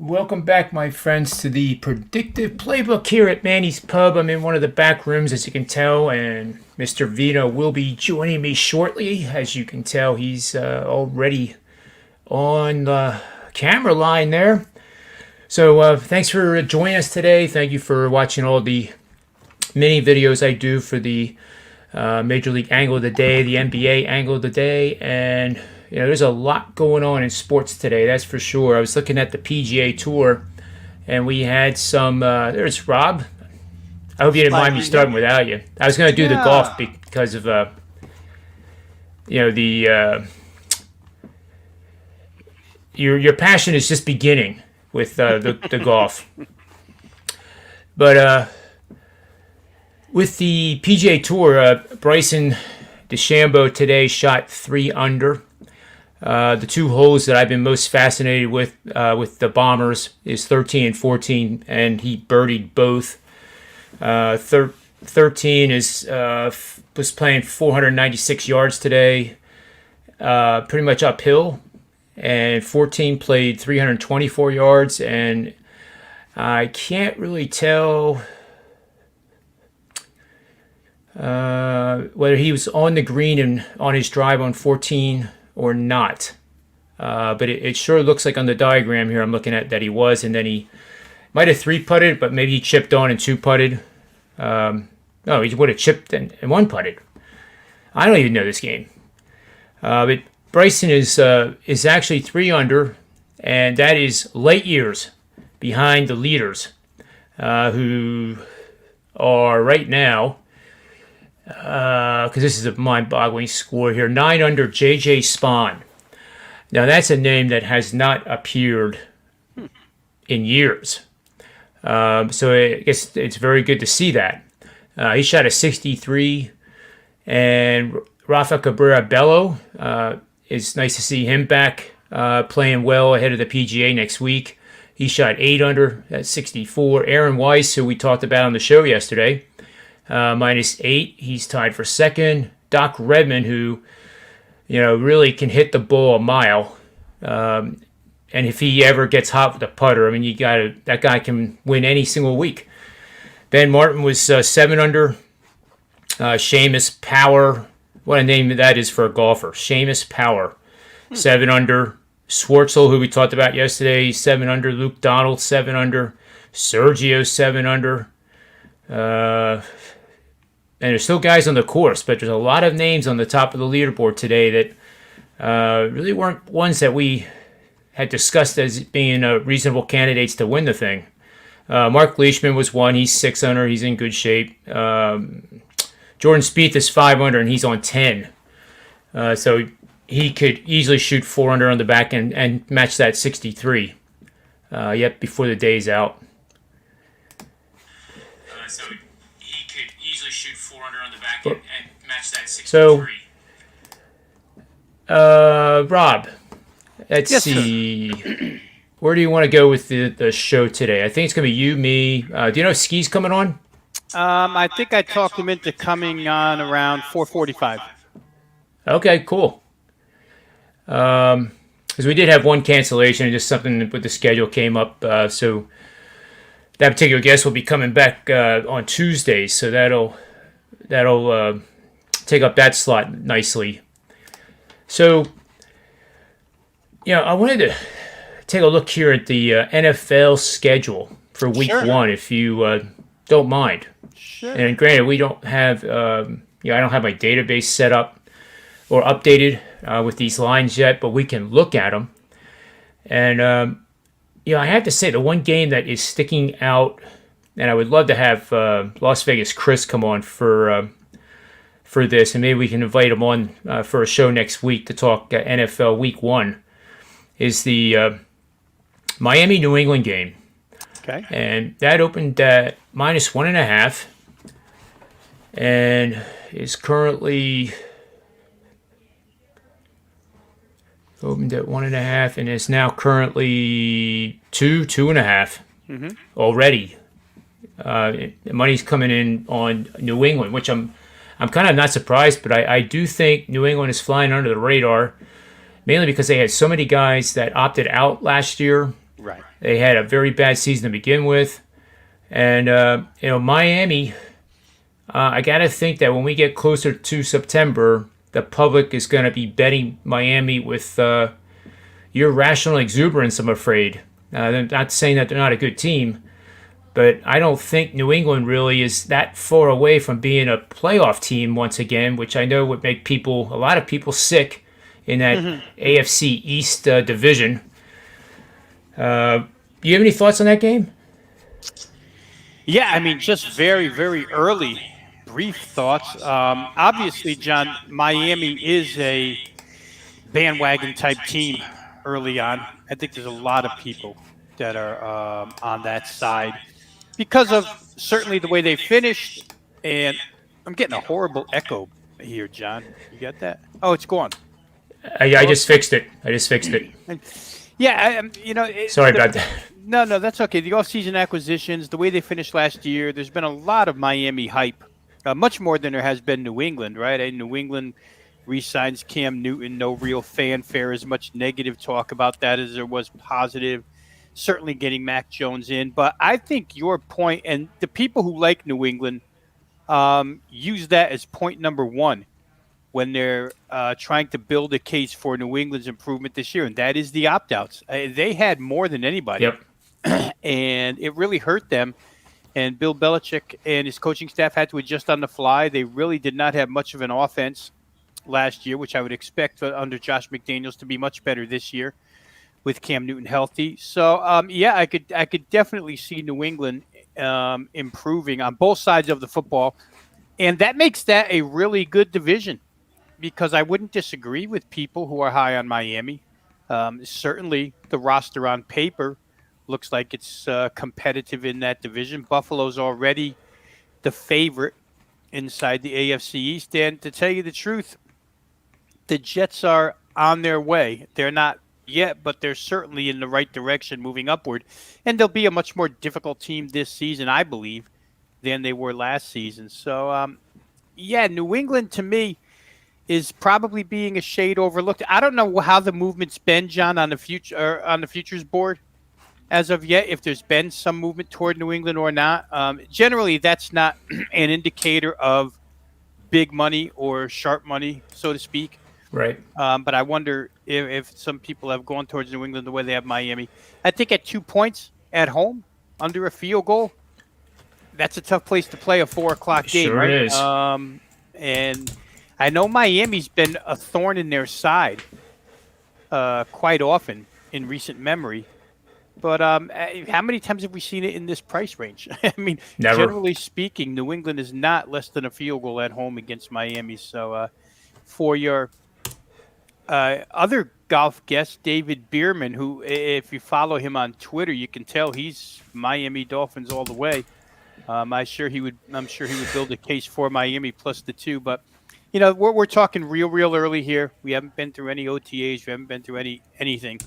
Welcome back, my friends, to the Predictive Playbook here at Manny's Pub. I'm in one of the back rooms, as you can tell, and Mr. Vino will be joining me shortly. As you can tell, he's already on the camera line there. So thanks for joining us today. Thank you for watching all the mini videos I do for the Major League Angle of the Day, the NBA Angle of the Day, and there's a lot going on in sports today, that's for sure. I was looking at the PGA Tour, and we had some. There's Rob. I hope you didn't mind me starting without you. I was going to do the golf because of your passion is just beginning with the golf, but with the PGA Tour, Bryson DeChambeau today shot 3 under. The two holes that I've been most fascinated with the Bombers is 13 and 14, and he birdied both. 13 was playing 496 yards today, pretty much uphill, and 14 played 324 yards, and I can't really tell whether he was on the green and on his drive on 14 or not, but it sure looks like on the diagram here I'm looking at that he was, and then he might have 3-putted, but maybe he chipped on and 2-putted. No, he would have chipped and 1-putted. I don't even know this game, but Bryson is actually 3 under, and that is light years behind the leaders, who are right now, because this is a mind-boggling score here, 9 under J.J. Spawn. Now, that's a name that has not appeared in years. So I guess it's very good to see that. He shot a 63, and Rafa Cabrera Bello, it's nice to see him back playing well ahead of the PGA next week. He shot 8 under at 64. Aaron Weiss, who we talked about on the show yesterday, -8. He's tied for second. Doc Redman, who, really can hit the ball a mile. And if he ever gets hot with a putter, I mean, that guy can win any single week. Ben Martin was 7 under. Seamus Power, what a name that is for a golfer. Seamus Power, 7 under. Schwartzel, who we talked about yesterday, 7 under. Luke Donald, 7 under. Sergio, 7 under. And there's still guys on the course, but there's a lot of names on the top of the leaderboard today that really weren't ones that we had discussed as being reasonable candidates to win the thing. Mark Leishman was 1. He's 6 under. He's in good shape. Jordan Spieth is 5 under, and he's on 10. So he could easily shoot 4 under on the back and match that 63 yet before the day's out. So he could easily shoot 4 under on the back and match that 63. So, Rob, let's see. Sir. Where do you want to go with the show today? I think it's going to be you, me. Do you know if Ski's coming on? I think I talked him into coming on around 4:45. Okay, cool. Because we did have one cancellation, just something with the schedule came up, so that particular guest will be coming back on Tuesdays, so that'll take up that slot nicely. So, I wanted to take a look here at the NFL schedule for Week 1, if you don't mind. Sure. And granted, we don't have, I don't have my database set up or updated with these lines yet, but we can look at them. And I have to say, the one game that is sticking out, and I would love to have Las Vegas Chris come on for this, and maybe we can invite him on for a show next week to talk NFL Week 1, is the Miami New England game. Okay. And that opened at -1.5, and is currently opened at 1.5, and is now currently 2.5 already. Money's coming in on New England, which I'm kind of not surprised, but I do think New England is flying under the radar, mainly because they had so many guys that opted out last year Right. They had a very bad season to begin with. And, Miami, I got to think that when we get closer to September, the public is going to be betting Miami with irrational exuberance, I'm afraid. I'm not saying that they're not a good team, but I don't think New England really is that far away from being a playoff team once again, which I know would make a lot of people sick in that AFC East division. Do you have any thoughts on that game? Yeah, I mean, just very, very early, brief thoughts. Obviously, John, Miami is a bandwagon type team early on. I think there's a lot of people that are on that side because of certainly the way they finished. And I'm getting a horrible echo here, John. You got that? Oh, it's gone. I just fixed it. Yeah, Sorry about that. No, that's okay. The offseason acquisitions, the way they finished last year, there's been a lot of Miami hype, much more than there has been New England, right? And New England re-signs Cam Newton, no real fanfare, as much negative talk about that as there was positive. Certainly getting Mac Jones in. But I think your point, and the people who like New England use that as point number one when they're trying to build a case for New England's improvement this year, and that is the opt-outs. They had more than anybody. Yep. And it really hurt them. And Bill Belichick and his coaching staff had to adjust on the fly. They really did not have much of an offense last year, which I would expect under Josh McDaniels to be much better this year with Cam Newton healthy. So, I could definitely see New England improving on both sides of the football. And that makes that a really good division because I wouldn't disagree with people who are high on Miami. Certainly the roster on paper looks like it's competitive in that division. Buffalo's already the favorite inside the AFC East. And to tell you the truth, the Jets are on their way. They're not yet, but they're certainly in the right direction moving upward. And they'll be a much more difficult team this season, I believe, than they were last season. So, New England to me is probably being a shade overlooked. I don't know how the movement's been, John, on the futures board as of yet, if there's been some movement toward New England or not. Generally, that's not an indicator of big money or sharp money, so to speak. Right. But I wonder if some people have gone towards New England the way they have Miami. I think at 2 points at home, under a field goal, that's a tough place to play a 4 o'clock game, sure right? Is. And I know Miami's been a thorn in their side quite often in recent memory. But how many times have we seen it in this price range? I mean, Never. Generally speaking, New England is not less than a field goal at home against Miami. So for your other golf guest, David Bierman, who, if you follow him on Twitter, you can tell he's Miami Dolphins all the way. I'm sure he would build a case for Miami plus the 2. But we're talking real early here. We haven't been through any OTAs. We haven't been through anything.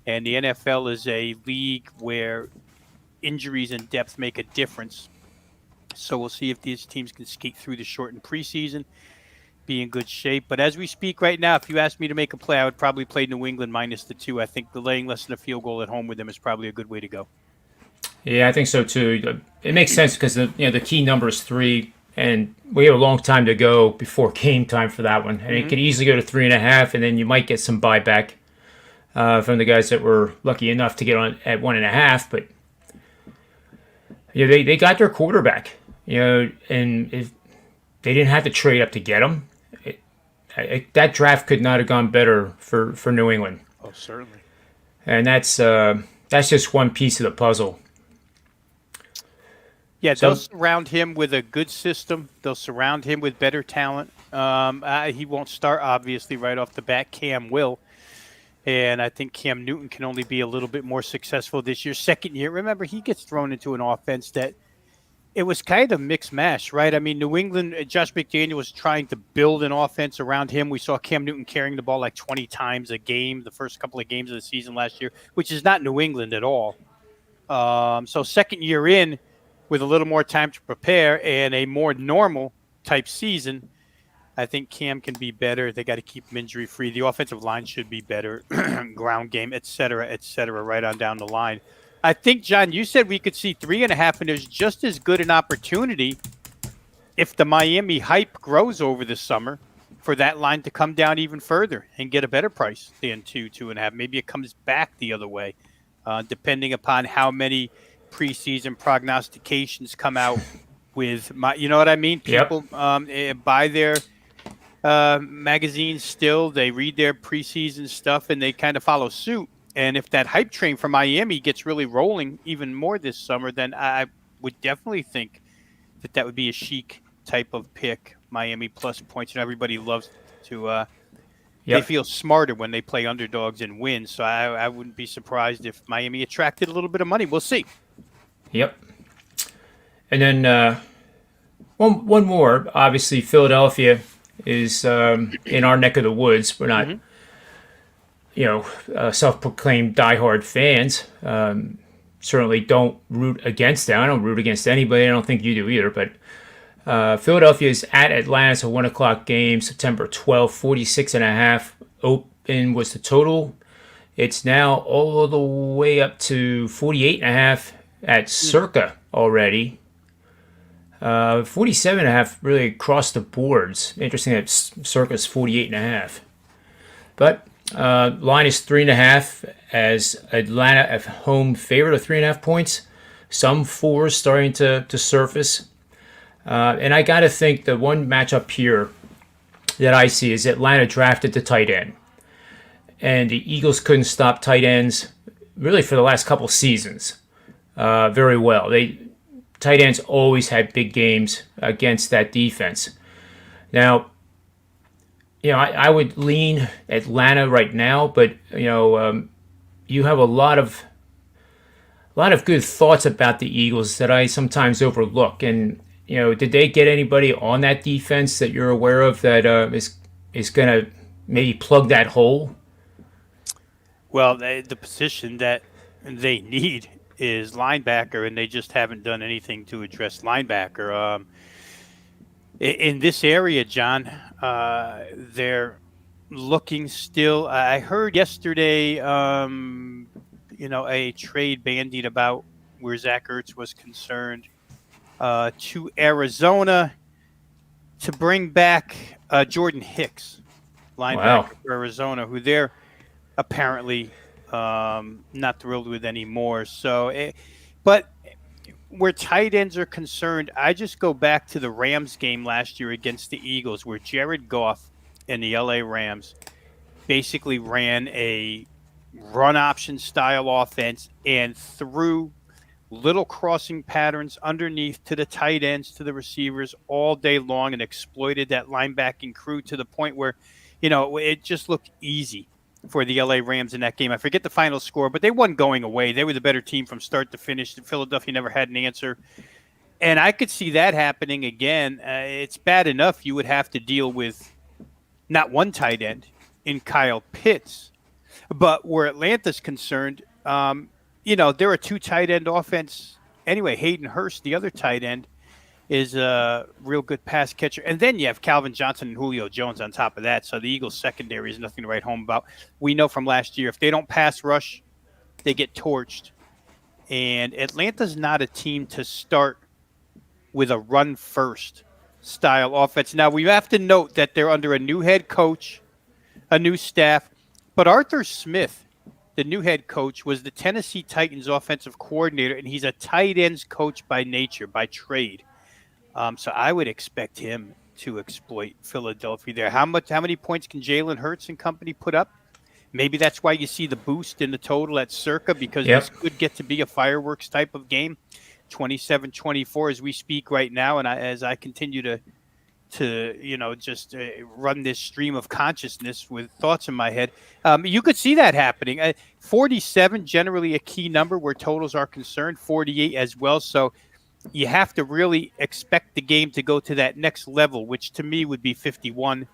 And the NFL is a league where injuries and depth make a difference. So we'll see if these teams can skate through the shortened preseason, be in good shape. But as we speak right now, if you asked me to make a play, I would probably play New England minus the 2. I think delaying less than a field goal at home with them is probably a good way to go. Yeah, I think so too. It makes sense because the key number is 3, and we have a long time to go before game time for that one. And it could easily go to 3.5, and then you might get some buyback from the guys that were lucky enough to get on at 1.5. But they got their quarterback. And if they didn't have to trade up to get him, that draft could not have gone better for New England. Oh, certainly. And that's just one piece of the puzzle. Yeah, they'll surround him with a good system. They'll surround him with better talent. He won't start, obviously, right off the bat. Cam will. And I think Cam Newton can only be a little bit more successful this year. Second year, remember, he gets thrown into an offense that it was kind of mixed mash, right? I mean, New England, Josh McDaniel was trying to build an offense around him. We saw Cam Newton carrying the ball like 20 times a game the first couple of games of the season last year, which is not New England at all. So second year in, with a little more time to prepare and a more normal type season, I think Cam can be better. They got to keep him injury free. The offensive line should be better, ground game, et cetera, right on down the line. I think, John, you said we could see 3.5, and there's just as good an opportunity if the Miami hype grows over the summer for that line to come down even further and get a better price than 2.5. Maybe it comes back the other way, depending upon how many preseason prognostications come out with you know what I mean? People buy their magazines still. They read their preseason stuff and they kind of follow suit. And if that hype train for Miami gets really rolling even more this summer, then I would definitely think that would be a chic type of pick. Miami plus points, and everybody loves to. They feel smarter when they play underdogs and win. So I wouldn't be surprised if Miami attracted a little bit of money. We'll see. Yep. And then one more. Obviously, Philadelphia is in our neck of the woods. We're not, self-proclaimed diehard fans. Certainly don't root against them. I don't root against anybody. I don't think you do either. But Philadelphia is at Atlanta. It's a 1 o'clock game, September 12th, 46.5. Open was the total. It's now all the way up to 48.5 at Circa already. 47.5 really across the boards. Interesting that Circa's 48.5. But line is 3.5 as Atlanta at home favorite of 3.5 points. Some fours starting to surface. And I got to think the one matchup here that I see is Atlanta drafted the tight end. And the Eagles couldn't stop tight ends really for the last couple seasons very well. Tight ends always had big games against that defense. Now, I would lean Atlanta right now, but you have a lot of good thoughts about the Eagles that I sometimes overlook. And did they get anybody on that defense that you're aware of that is going to maybe plug that hole? Well, the position that they need is linebacker, and they just haven't done anything to address linebacker. In this area, John, they're looking still. I heard yesterday, a trade bandied about where Zach Ertz was concerned to Arizona to bring back Jordan Hicks, linebacker for Arizona, who they're apparently not thrilled with anymore. So, but where tight ends are concerned, I just go back to the Rams game last year against the Eagles, where Jared Goff and the LA Rams basically ran a run option style offense and threw little crossing patterns underneath to the tight ends, to the receivers all day long, and exploited that linebacking crew to the point where, it just looked easy for the LA Rams in that game. I forget the final score, but they won going away. They were the better team from start to finish. Philadelphia never had an answer. And I could see that happening again. It's bad enough you would have to deal with not one tight end in Kyle Pitts. But where Atlanta's concerned, they're a two tight end offense. Anyway, Hayden Hurst, the other tight end, is a real good pass catcher. And then you have Calvin Johnson and Julio Jones on top of that. So the Eagles secondary is nothing to write home about. We know from last year, if they don't pass rush, they get torched. And Atlanta's not a team to start with a run first style offense. Now we have to note that they're under a new head coach, a new staff, but Arthur Smith, the new head coach, was the Tennessee Titans offensive coordinator, and he's a tight ends coach by nature, by trade. So I would expect him to exploit Philadelphia there. How many points can Jalen Hurts and company put up? Maybe that's why you see the boost in the total at Circa, because this could get to be a fireworks type of game. 27-24 as we speak right now, and as I continue to just run this stream of consciousness with thoughts in my head, you could see that happening. 47 generally a key number where totals are concerned, 48 as well. So you have to really expect the game to go to that next level, which to me would be 51.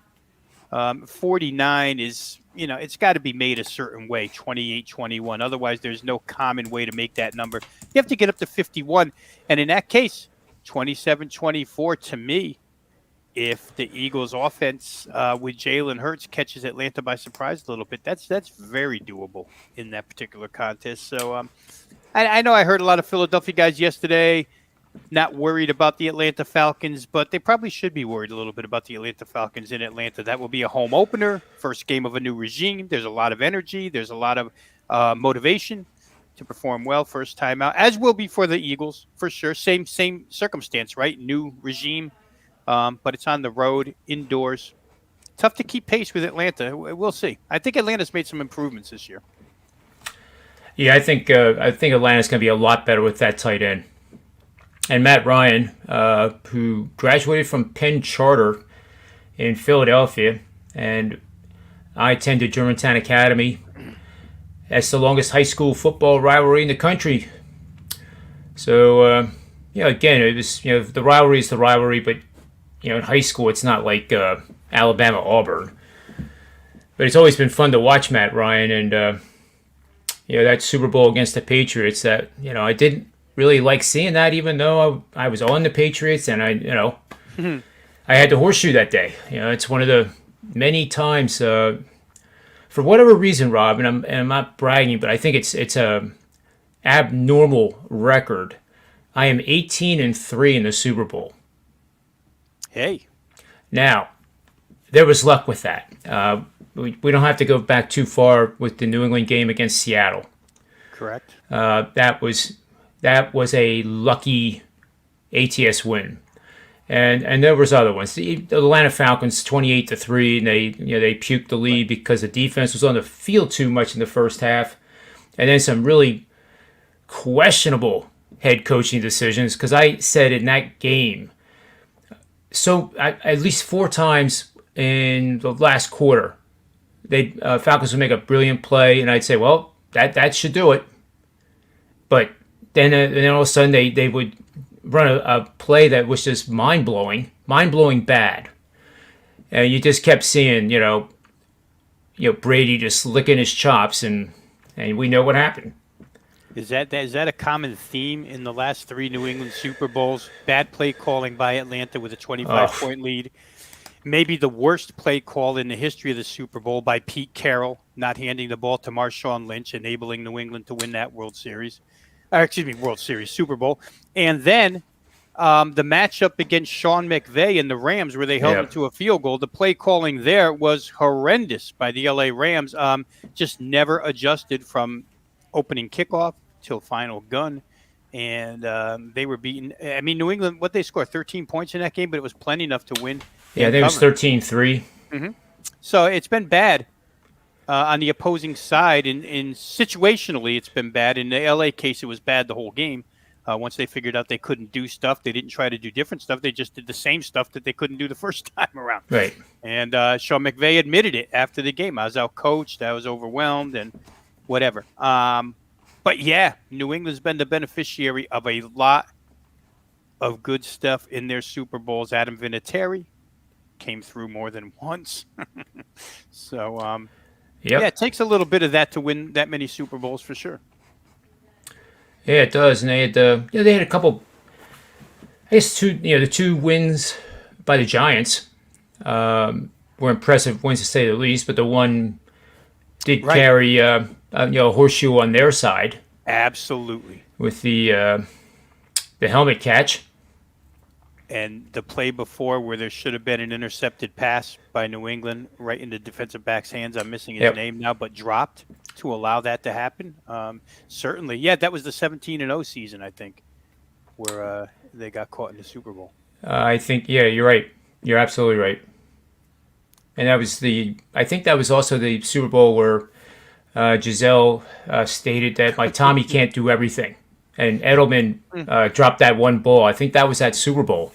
49 is, it's got to be made a certain way, 28, 21. Otherwise, there's no common way to make that number. You have to get up to 51. And in that case, 27, 24 to me if the Eagles' offense with Jalen Hurts catches Atlanta by surprise a little bit, that's very doable in that particular contest. So I know I heard a lot of Philadelphia guys yesterday not worried about the Atlanta Falcons, but they probably should be worried a little bit about the Atlanta Falcons in Atlanta. That will be a home opener, first game of a new regime. There's a lot of energy. There's a lot of motivation to perform well first time out, as will be for the Eagles for sure. Same circumstance, right? New regime, but it's on the road, indoors. Tough to keep pace with Atlanta. We'll see. I think Atlanta's made some improvements this year. Yeah, I think Atlanta's going to be a lot better with that tight end. And Matt Ryan, who graduated from Penn Charter in Philadelphia, and I attended Germantown Academy. That's the longest high school football rivalry in the country. So, again, it was, the rivalry is the rivalry, but, in high school, it's not like Alabama Auburn. But it's always been fun to watch Matt Ryan, and, that Super Bowl against the Patriots that, I didn't really like seeing that, even though I was on the Patriots and I had the horseshoe that day. It's one of the many times, for whatever reason, Rob, and I'm not bragging, but I think it's a abnormal record. I am 18-3 in the Super Bowl. Hey. Now, there was luck with that. We don't have to go back too far with the New England game against Seattle. Correct. That was a lucky ATS win, and there was other ones. The Atlanta Falcons 28-3, and they puked the lead because the defense was on the field too much in the first half, and then some really questionable head coaching decisions. Because I said in that game, at least 4 times in the last quarter, Falcons would make a brilliant play, and I'd say, well, that should do it, but then all of a sudden they would run a play that was just mind-blowing bad. And you just kept seeing, Brady just licking his chops, and we know what happened. Is that a common theme in the last 3 New England Super Bowls? Bad play calling by Atlanta with a 25-point lead. Maybe the worst play call in the history of the Super Bowl by Pete Carroll, not handing the ball to Marshawn Lynch, enabling New England to win that World Series, Super Bowl. And then the matchup against Sean McVay and the Rams, where they held him to a field goal. The play calling there was horrendous by the LA Rams. Just never adjusted from opening kickoff till final gun. And they were beaten. I mean, New England, what they scored, 13 points in that game, but it was plenty enough to win. Yeah, I think it was 13-3. Mm-hmm. So it's been bad on the opposing side. In situationally, it's been bad. In the LA case, it was bad the whole game. Once they figured out they couldn't do stuff, they didn't try to do different stuff. They just did the same stuff that they couldn't do the first time around. Right. And Sean McVay admitted it after the game. I was out-coached. I was overwhelmed and whatever. But, yeah, New England's been the beneficiary of a lot of good stuff in their Super Bowls. Adam Vinatieri came through more than once. So, yeah, it takes a little bit of that to win that many Super Bowls for sure. Yeah, it does. And they had they had a couple, I guess the 2 wins by the Giants were impressive wins to say the least, but the one did carry a horseshoe on their side. Absolutely. With the helmet catch. And the play before where there should have been an intercepted pass by New England right in the defensive back's hands. I'm missing his name now, but dropped to allow that to happen. Certainly. Yeah, that was the 17-0 season, I think, where they got caught in the Super Bowl. I think, you're right. You're absolutely right. And I think that was also the Super Bowl where Giselle stated that my Tommy can't do everything. And Edelman dropped that one ball. I think that was that Super Bowl.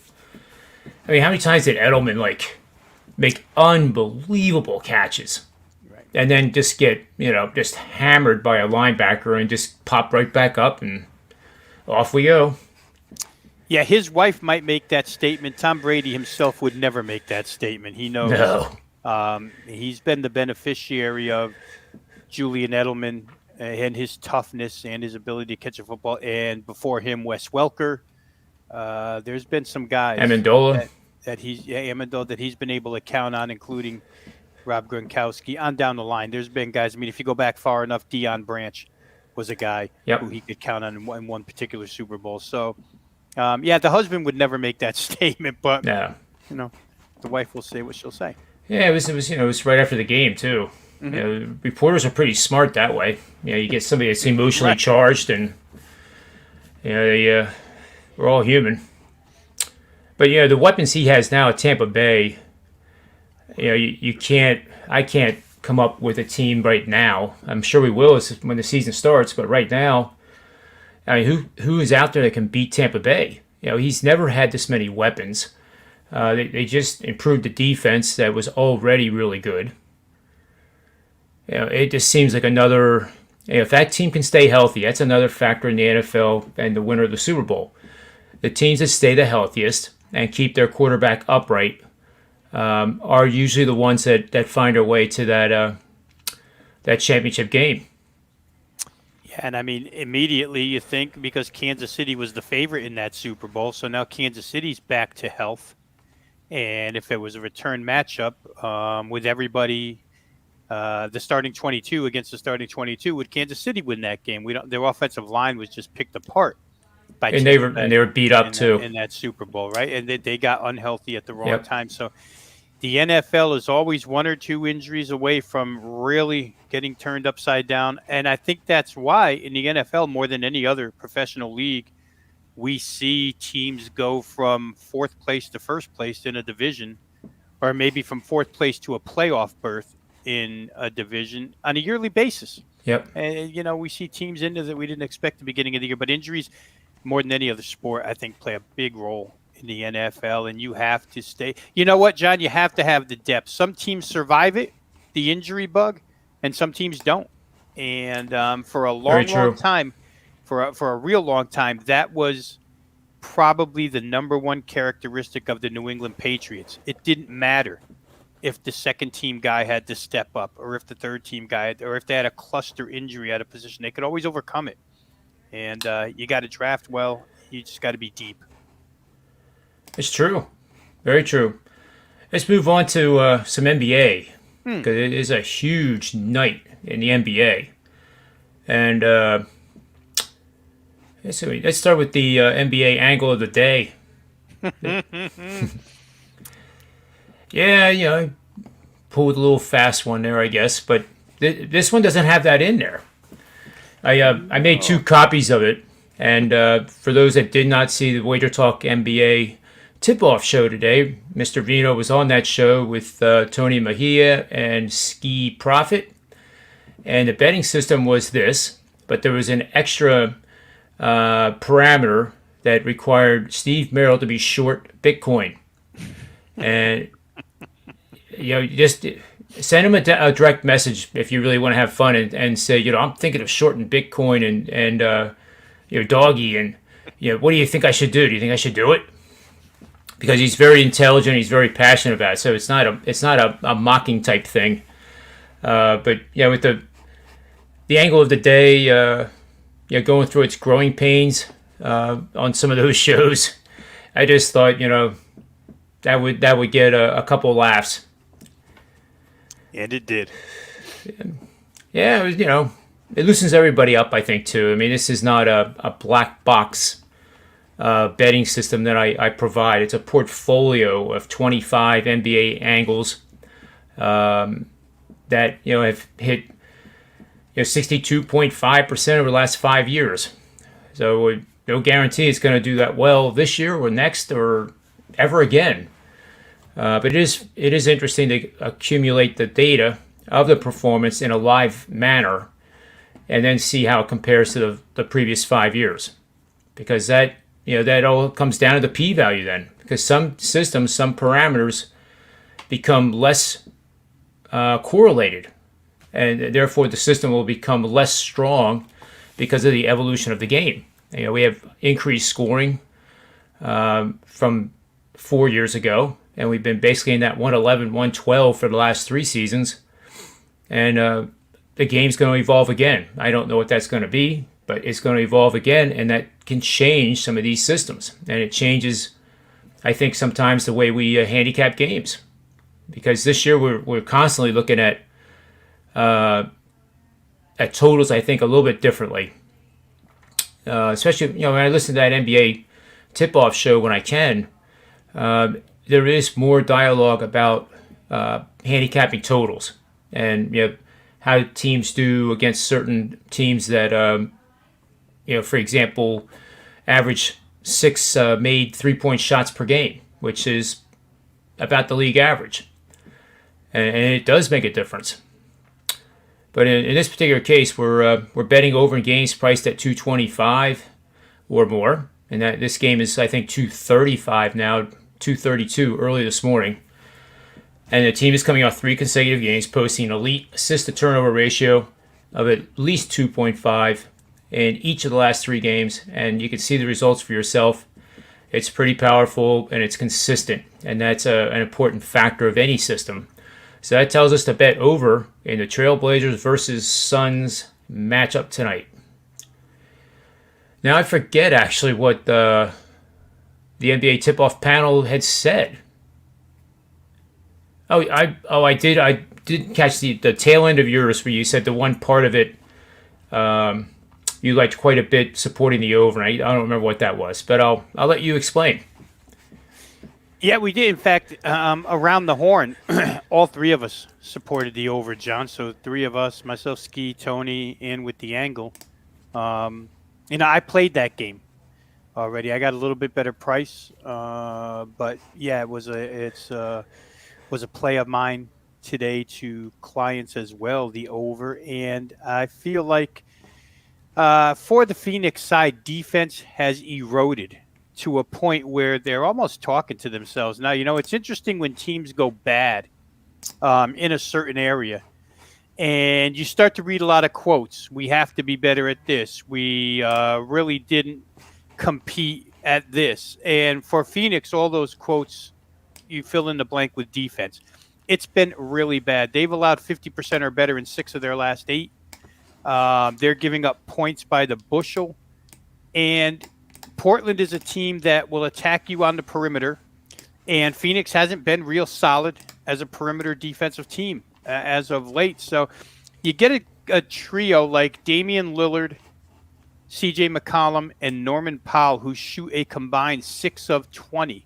I mean, how many times did Edelman make unbelievable catches, and then just get just hammered by a linebacker and just pop right back up and off we go? Yeah, his wife might make that statement. Tom Brady himself would never make that statement. He knows. No. He's been the beneficiary of Julian Edelman and his toughness and his ability to catch a football. And before him, Wes Welker. There's been some guys. Amendola. Amendola that he's been able to count on, including Rob Gronkowski on down the line. There's been guys. I mean, if you go back far enough, Deion Branch was a guy Yep. who he could count on in one particular Super Bowl. So, the husband would never make that statement, but Yeah. The wife will say what she'll say. Yeah, it was right after the game too. Reporters are pretty smart that way. You get somebody that's emotionally Right. charged, and we're all human. But the weapons he has now at Tampa Bay, I can't come up with a team right now. I'm sure we will when the season starts, but right now, I mean, who is out there that can beat Tampa Bay? He's never had this many weapons. They just improved the defense that was already really good. It just seems like another. If that team can stay healthy, that's another factor in the NFL and the winner of the Super Bowl. The teams that stay the healthiest and keep their quarterback upright are usually the ones that find their way to that championship game. Yeah, and I mean, immediately you think because Kansas City was the favorite in that Super Bowl, so now Kansas City's back to health. And if it was a return matchup with everybody, the starting 22 against the starting 22, would Kansas City win that game? Their offensive line was just picked apart by And they were beat up too in that Super Bowl, right? And they got unhealthy at the wrong Yep. time. So the NFL is always one or two injuries away from really getting turned upside down. And I think that's why in the NFL, more than any other professional league, we see teams go from fourth place to first place in a division, or maybe from fourth place to a playoff berth in a division on a yearly basis. Yep. And, we see teams into that we didn't expect at the beginning of the year. But injuries, more than any other sport, I think play a big role in the NFL. And you have to stay. You know what, John? You have to have the depth. Some teams survive it, the injury bug, and some teams don't. And for a long time, for a real long time, that was probably the number one characteristic of the New England Patriots. It didn't matter if the second team guy had to step up, or if the third team guy, or if they had a cluster injury at a position. They could always overcome it. And you got to draft well. You just got to be deep. It's true. Very true. Let's move on to some NBA, because it is a huge night in the NBA. And let's start with the NBA angle of the day. Yeah, pulled a little fast one there, I guess, but this one doesn't have that in there. I made 2 copies of it, and for those that did not see the Wager Talk NBA tip-off show today, Mr. Vino was on that show with Tony Mejia and Ski Profit, and the betting system was this, but there was an extra parameter that required Steve Merrill to be short Bitcoin. And just send him a direct message if you really want to have fun, and say, I'm thinking of shorting Bitcoin and doggy, and what do you think I should do? Do you think I should do it? Because he's very intelligent, he's very passionate about it. So it's not a mocking type thing. But with the angle of the day, going through its growing pains on some of those shows, I just thought that would get a couple laughs. And it did. Yeah, it loosens everybody up, I think, too. I mean, this is not a black box betting system that I provide. It's a portfolio of 25 NBA angles that have hit 62.5% over the last 5 years. So no guarantee it's going to do that well this year or next or ever again. But it is interesting to accumulate the data of the performance in a live manner and then see how it compares to the previous 5 years. Because that all comes down to the p-value then. Because some systems, some parameters become less correlated. And therefore the system will become less strong because of the evolution of the game. We have increased scoring from 4 years ago. And we've been basically in that 111, 112 for the last 3 seasons. And the game's going to evolve again. I don't know what that's going to be, but it's going to evolve again, and that can change some of these systems. And it changes I think sometimes the way we handicap games, because this year we're constantly looking at totals. I think a little bit differently, especially when I listen to that NBA tip-off show when I can. There is more dialogue about handicapping totals and how teams do against certain teams that for example, average 6 made 3-point shots per game, which is about the league average, and it does make a difference. But in this particular case, we're betting over in games priced at 225 or more, and that this game is I think 235 now, 232 early this morning. And the team is coming off 3 consecutive games, posting elite assist-to-turnover ratio of at least 2.5 in each of the last 3 games. And you can see the results for yourself. It's pretty powerful and it's consistent, and that's an important factor of any system. So that tells us to bet over in the Trailblazers versus Suns matchup tonight. Now I forget actually what the NBA tip-off panel had said. I did catch the tail end of yours where you said the one part of it you liked quite a bit, supporting the over. I don't remember what that was, but I'll let you explain. Yeah, we did. In fact, around the horn, all 3 of us supported the over, John. So 3 of us, myself, Ski, Tony, and with the angle. I played that game already. I got a little bit better price, but yeah, it was a play of mine today to clients as well, the over. And I feel like for the Phoenix side, defense has eroded to a point where they're almost talking to themselves. Now, it's interesting when teams go bad in a certain area, and you start to read a lot of quotes. We have to be better at this. We really didn't compete at this. And for Phoenix, all those quotes, you fill in the blank with defense. It's been really bad. They've allowed 50% or better in 6 of their last 8. They're giving up points by the bushel. And Portland is a team that will attack you on the perimeter. And Phoenix hasn't been real solid as a perimeter defensive team as of late. So you get a trio like Damian Lillard, CJ McCollum, and Norman Powell, who shoot a combined 6 of 20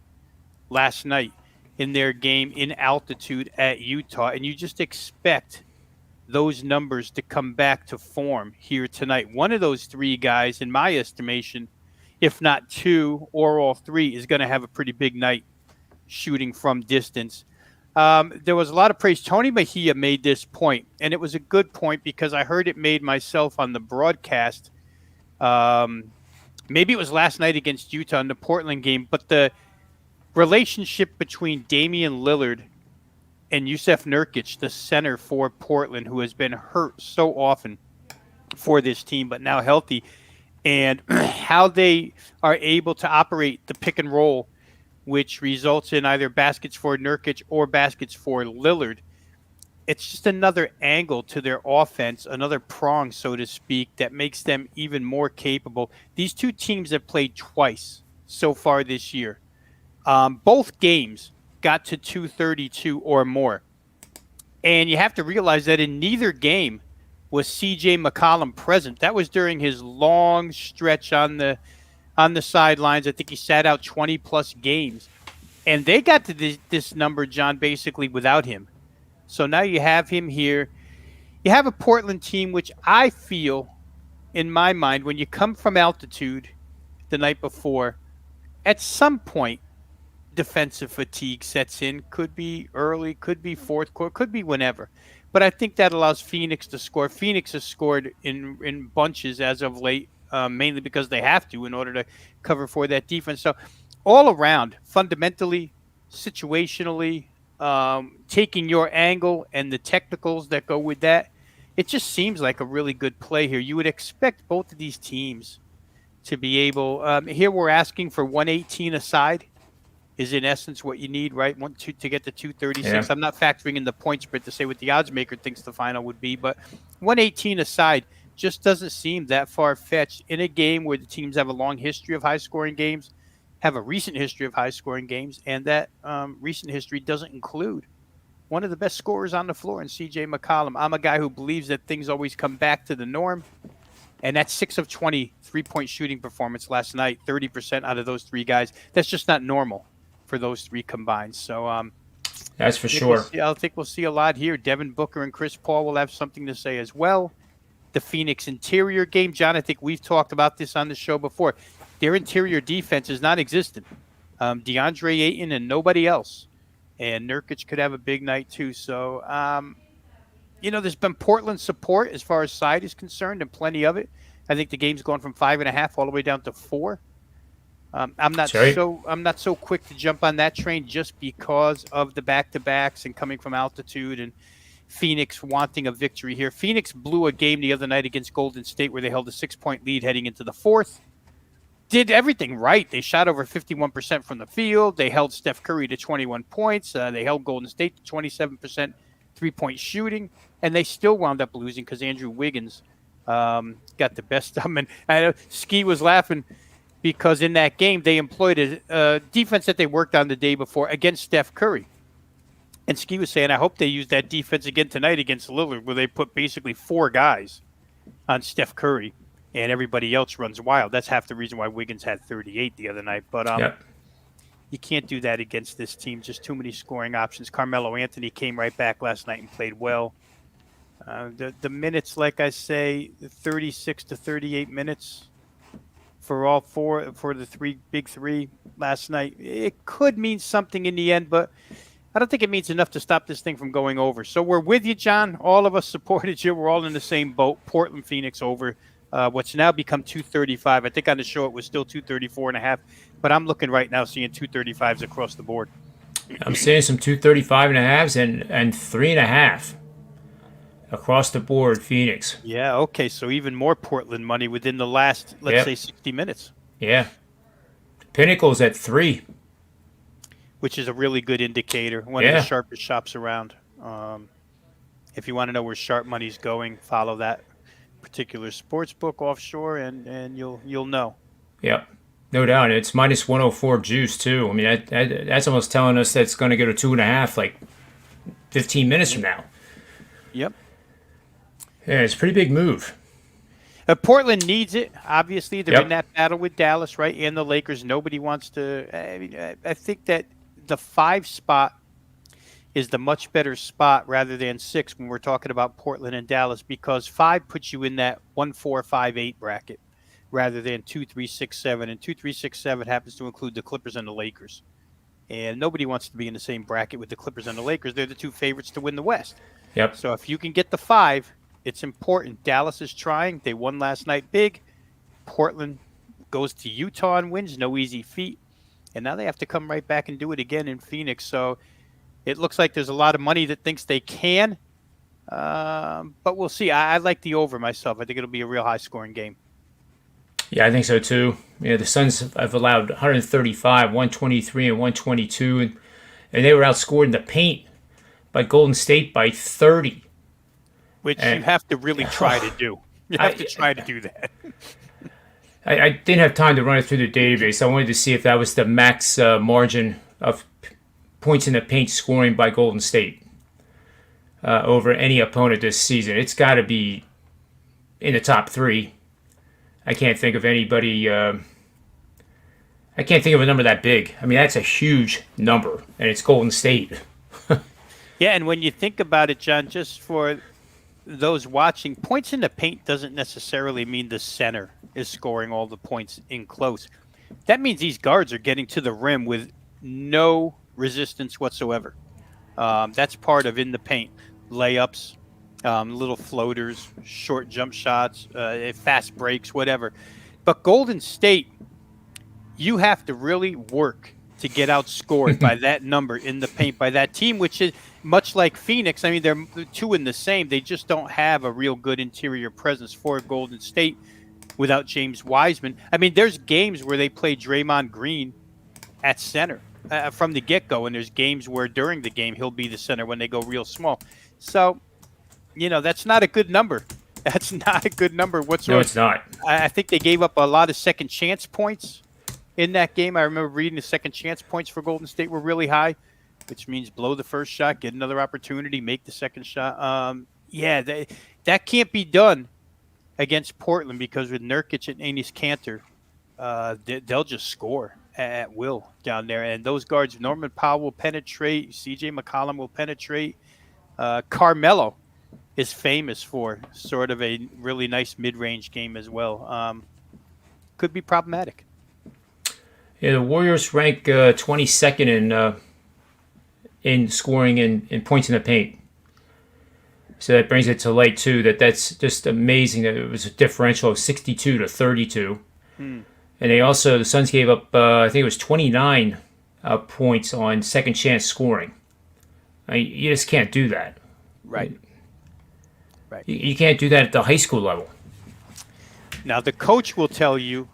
last night in their game in altitude at Utah. And you just expect those numbers to come back to form here tonight. One of those 3 guys, in my estimation, if not 2 or all 3, is going to have a pretty big night shooting from distance. There was a lot of praise. Tony Mejia made this point, and it was a good point because I heard it made myself on the broadcast. Maybe it was last night against Utah in the Portland game, but the relationship between Damian Lillard and Jusuf Nurkic, the center for Portland, who has been hurt so often for this team, but now healthy, and how they are able to operate the pick and roll, which results in either baskets for Nurkic or baskets for Lillard. It's just another angle to their offense, another prong, so to speak, that makes them even more capable. These 2 teams have played twice so far this year. Both games got to 232 or more. And you have to realize that in neither game was C.J. McCollum present. That was during his long stretch on the sidelines. I think he sat out 20-plus games. And they got to this number, John, basically without him. So now you have him here. You have a Portland team, which I feel, in my mind, when you come from altitude the night before, at some point, defensive fatigue sets in. Could be early, could be fourth quarter, could be whenever. But I think that allows Phoenix to score. Phoenix has scored in bunches as of late, mainly because they have to in order to cover for that defense. So all around, fundamentally, situationally, taking your angle and the technicals that go with that, it just seems like a really good play here. You would expect both of these teams to be able here we're asking for 118 aside is in essence what you need, right? To get to 236. Yeah. I'm not factoring in the point spread to say what the odds maker thinks the final would be, but 118 aside just doesn't seem that far-fetched in a game where the teams have a long history of high-scoring games. have a recent history of high-scoring games, and that recent history doesn't include one of the best scorers on the floor in C.J. McCollum. I'm a guy who believes that things always come back to the norm, and that 6 of 20 three-point shooting performance last night, 30% out of those three guys, that's just not normal for those three combined. So That's for sure. I think we'll see a lot here. Devin Booker and Chris Paul will have something to say as well. The Phoenix interior game, John, I think we've talked about this on the show before. Their interior defense is non-existent. DeAndre Ayton and nobody else. And Nurkic could have a big night too. So, there's been Portland support as far as side is concerned, and plenty of it. I think the game's gone from 5.5 all the way down to 4. I'm not so quick to jump on that train just because of the back-to-backs and coming from altitude and Phoenix wanting a victory here. Phoenix blew a game the other night against Golden State where they held a 6-point lead heading into the fourth. Did everything right. They shot over 51% from the field. They held Steph Curry to 21 points. They held Golden State to 27% three-point shooting, and they still wound up losing because Andrew Wiggins got the best of them. And I know Ski was laughing because in that game they employed a defense that they worked on the day before against Steph Curry. And Ski was saying, I hope they use that defense again tonight against Lillard, where they put basically 4 guys on Steph Curry and everybody else runs wild. That's half the reason why Wiggins had 38 the other night. But you can't do that against this team. Just too many scoring options. Carmelo Anthony came right back last night and played well. The minutes, like I say, 36 to 38 minutes for all 4 for the big three last night. It could mean something in the end, but I don't think it means enough to stop this thing from going over. So we're with you, John. All of us supported you. We're all in the same boat. Portland, Phoenix over. What's now become 235. I think on the show it was still 234.5, but I'm looking right now seeing 235s across the board. I'm seeing some 235.5s and 3.5 across the board. Phoenix. Yeah. Okay. So even more Portland money within the last, let's say, 60 minutes. Yeah. Pinnacle's at 3, which is a really good indicator. One of the sharpest shops around. If you want to know where sharp money's going, follow that particular sports book offshore, and you'll know. Yep, no doubt. It's minus 104 juice too. I mean, that's almost telling us that's going to go to 2.5 like 15 minutes from now. Yep. Yeah, it's a pretty big move. Portland needs it. Obviously, they're in that battle with Dallas, right? And the Lakers. Nobody wants to. I mean, I think that the 5 spot is the much better spot rather than 6 when we're talking about Portland and Dallas, because 5 puts you in that 1, 4, 5, 8 bracket rather than 2, 3, 6, 7. And 2, 3, 6, 7 happens to include the Clippers and the Lakers. And nobody wants to be in the same bracket with the Clippers and the Lakers. They're the 2 favorites to win the West. Yep. So if you can get the 5, it's important. Dallas is trying. They won last night big. Portland goes to Utah and wins. No easy feat. And now they have to come right back and do it again in Phoenix. So it looks like there's a lot of money that thinks they can. But we'll see. I like the over myself. I think it'll be a real high-scoring game. Yeah, I think so too. Yeah, the Suns have allowed 135, 123, and 122. And they were outscored in the paint by Golden State by 30. Which you have to really try to do. You have to try to do that. I didn't have time to run it through the database. I wanted to see if that was the max margin of points in the paint scoring by Golden State over any opponent this season. It's got to be in the top 3. I can't think of anybody. I can't think of a number that big. I mean, that's a huge number, and it's Golden State. Yeah, and when you think about it, John, just for those watching, points in the paint doesn't necessarily mean the center is scoring all the points in close. That means these guards are getting to the rim with no resistance whatsoever. That's part of in the paint. Layups, little floaters, short jump shots, fast breaks, whatever. But Golden State, you have to really work to get outscored by that number in the paint by that team, which is much like Phoenix. I mean, they're 2 in the same. They just don't have a real good interior presence for Golden State without James Wiseman. I mean, there's games where they play Draymond Green at center from the get-go, and there's games where during the game he'll be the center when they go real small. So, that's not a good number. That's not a good number whatsoever. No, it's not. I think they gave up a lot of second chance points in that game. I remember reading the second chance points for Golden State were really high, which means blow the first shot, get another opportunity, make the second shot. That can't be done against Portland because with Nurkic and Enes Kanter, they'll just score at will down there. And those guards, Norman Powell will penetrate, C.J. McCollum will penetrate. Carmelo is famous for sort of a really nice mid-range game as well. Could be problematic. Yeah, the Warriors rank 22nd in scoring in points in the paint. So that brings it to light too. That's just amazing that it was a differential of 62 to 32. And the Suns gave up I think it was 29 points on second chance scoring. I mean, you just can't do that. Right. You can't do that at the high school level. Now, the coach will tell you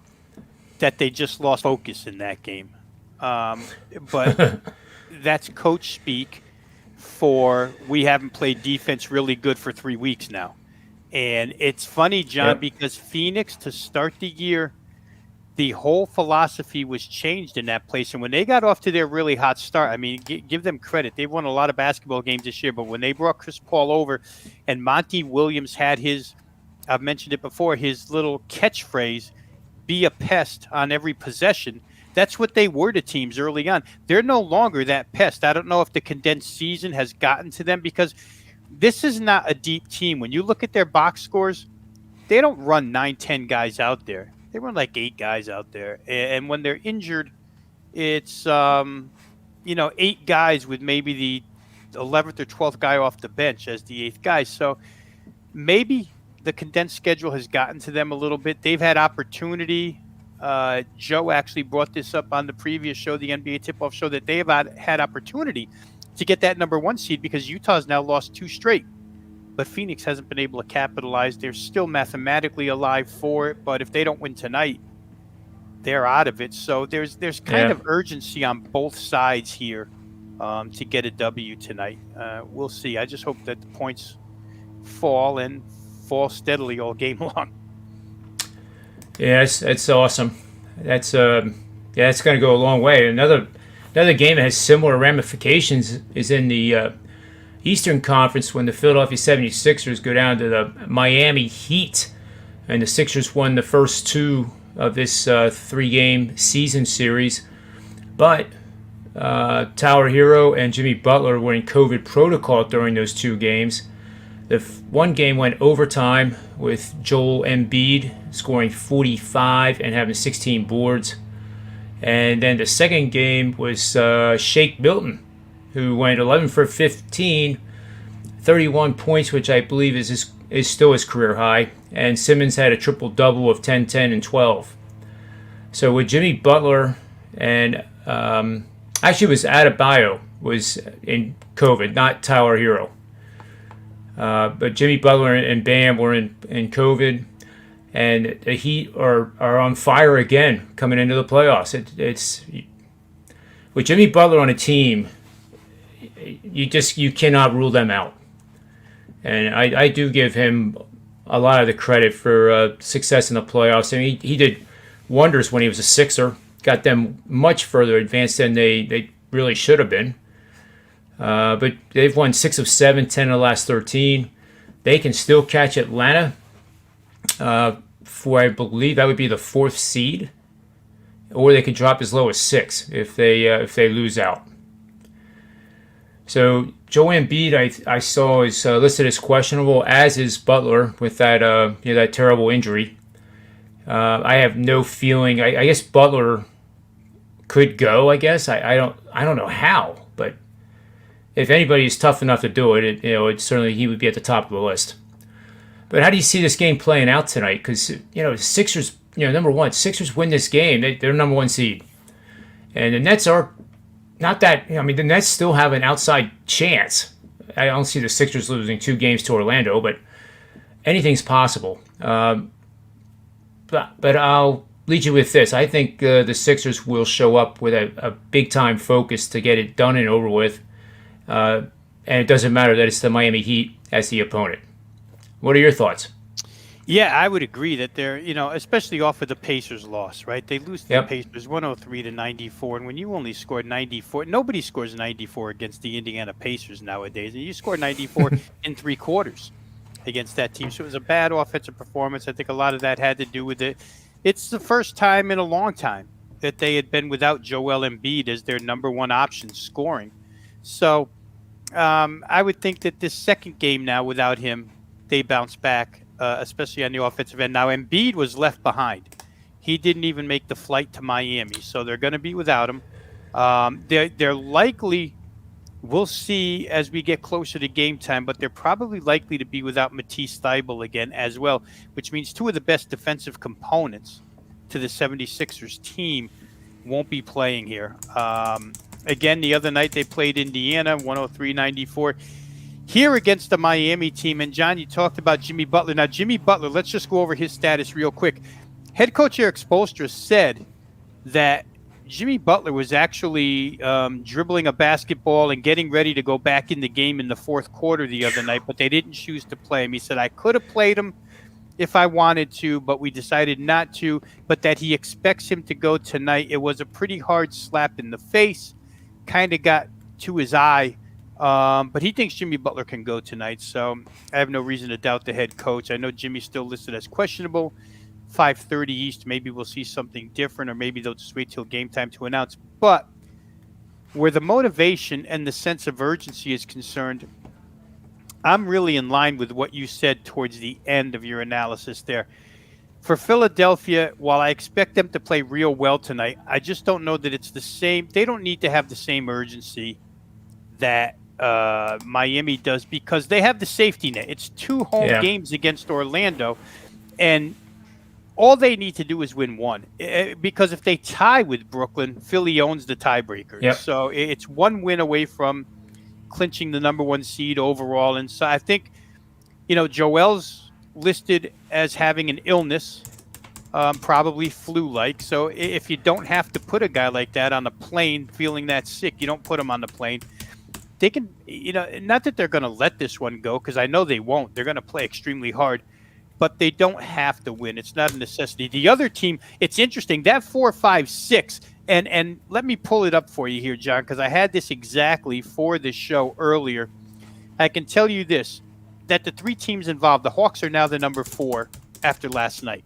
that they just lost focus in that game. But that's coach speak for we haven't played defense really good for 3 weeks now. And it's funny, John, because Phoenix, to start the year, the whole philosophy was changed in that place. And when they got off to their really hot start, I mean, give them credit. They've won a lot of basketball games this year. But when they brought Chris Paul over and Monty Williams had his, I've mentioned it before, his little catchphrase, be a pest on every possession. That's what they were to teams early on. They're no longer that pest. I don't know if the condensed season has gotten to them because this is not a deep team. When you look at their box scores, they don't run 9-10 guys out there. They run like 8 guys out there. And when they're injured, it's, 8 guys with maybe the 11th or 12th guy off the bench as the 8th guy. So maybe the condensed schedule has gotten to them a little bit. They've had opportunity. Joe actually brought this up on the previous show, the NBA Tip-Off Show, that they have had opportunity to get that number 1 seed because Utah's now lost 2 straight. But Phoenix hasn't been able to capitalize. They're still mathematically alive for it, but if they don't win tonight, they're out of it. So there's kind of urgency on both sides here to get a W tonight. We'll see. I just hope that the points fall steadily all game long. Yeah, that's awesome. That's going to go a long way. Another game that has similar ramifications is in the Eastern Conference when the Philadelphia 76ers go down to the Miami Heat, and the Sixers won the first 2 of this 3-game season series. But Tyler Hero and Jimmy Butler were in COVID protocol during those 2 games. The one game went overtime with Joel Embiid scoring 45 and having 16 boards. And then the second game was Shake Milton, who went 11 for 15, 31 points, which I believe is still his career high. And Simmons had a triple-double of 10, 10, and 12. So with Jimmy Butler and actually it was Adebayo was in COVID, not Tyler Hero. But Jimmy Butler and Bam were in COVID, and the Heat are on fire again coming into the playoffs. It's with Jimmy Butler on a team, you cannot rule them out. And I do give him a lot of the credit for success in the playoffs. I mean, he did wonders when he was a Sixer, got them much further advanced than they really should have been. But they've won 6 of 7, 10 of the last 13. They can still catch Atlanta for, I believe, that would be the 4th seed. Or they could drop as low as 6 if they lose out. So Joel Embiid, I saw, is listed as questionable, as is Butler with that that terrible injury. I have no feeling. I guess Butler could go. I guess I don't know how, but if anybody is tough enough to do it, it certainly he would be at the top of the list. But how do you see this game playing out tonight? Because Sixers, number one, Sixers win this game, they're number 1 seed, and the Nets are not that. The Nets still have an outside chance. I don't see the Sixers losing 2 games to Orlando, but anything's possible. But I'll lead you with this. I think the Sixers will show up with a big time focus to get it done and over with. And it doesn't matter that it's the Miami Heat as the opponent. What are your thoughts? Yeah, I would agree that they're, especially off of the Pacers loss, right? They lose to the Yep. Pacers 103 to 94. And when you only scored 94, nobody scores 94 against the Indiana Pacers nowadays. And you scored 94 in 3 quarters against that team. So it was a bad offensive performance. I think a lot of that had to do with it. It's the first time in a long time that they had been without Joel Embiid as their number one option scoring. So I would think that this second game now without him, they bounce back, especially on the offensive end. Now, Embiid was left behind. He didn't even make the flight to Miami, so they're going to be without him. They're likely, we'll see as we get closer to game time, but they're probably likely to be without Matisse Thybulle again as well, which means two of the best defensive components to the 76ers team won't be playing here. Again, the other night they played Indiana, 103-94. Here against the Miami team, and John, you talked about Jimmy Butler. Now, Jimmy Butler, let's just go over his status real quick. Head coach Eric Spoelstra said that Jimmy Butler was actually dribbling a basketball and getting ready to go back in the game in the fourth quarter the other night, but they didn't choose to play him. He said, I could have played him if I wanted to, but we decided not to, but that he expects him to go tonight. It was a pretty hard slap in the face, kind of got to his eye, but he thinks Jimmy Butler can go tonight, so I have no reason to doubt the head coach. I know Jimmy's still listed as questionable, 5:30 East. Maybe we'll see something different, or maybe they'll just wait till game time to announce. But where the motivation and the sense of urgency is concerned, I'm really in line with what you said towards the end of your analysis there. For Philadelphia, while I expect them to play real well tonight, I just don't know that it's the same. They don't need to have the same urgency that Miami does, because they have the safety net. It's 2 home games against Orlando, and all they need to do is win one. Because if they tie with Brooklyn, Philly owns the tiebreaker. Yep. So it's 1 win away from clinching the number 1 seed overall. And so I think, Joel's listed as having an illness, probably flu-like. So if you don't have to put a guy like that on a plane feeling that sick, you don't put him on the plane. They can, not that they're going to let this one go, because I know they won't. They're going to play extremely hard, but they don't have to win. It's not a necessity. The other team, it's interesting, that 4-5-6, and let me pull it up for you here, John, because I had this exactly for this show earlier. I can tell you this, that the 3 teams involved, the Hawks are now the number 4 after last night.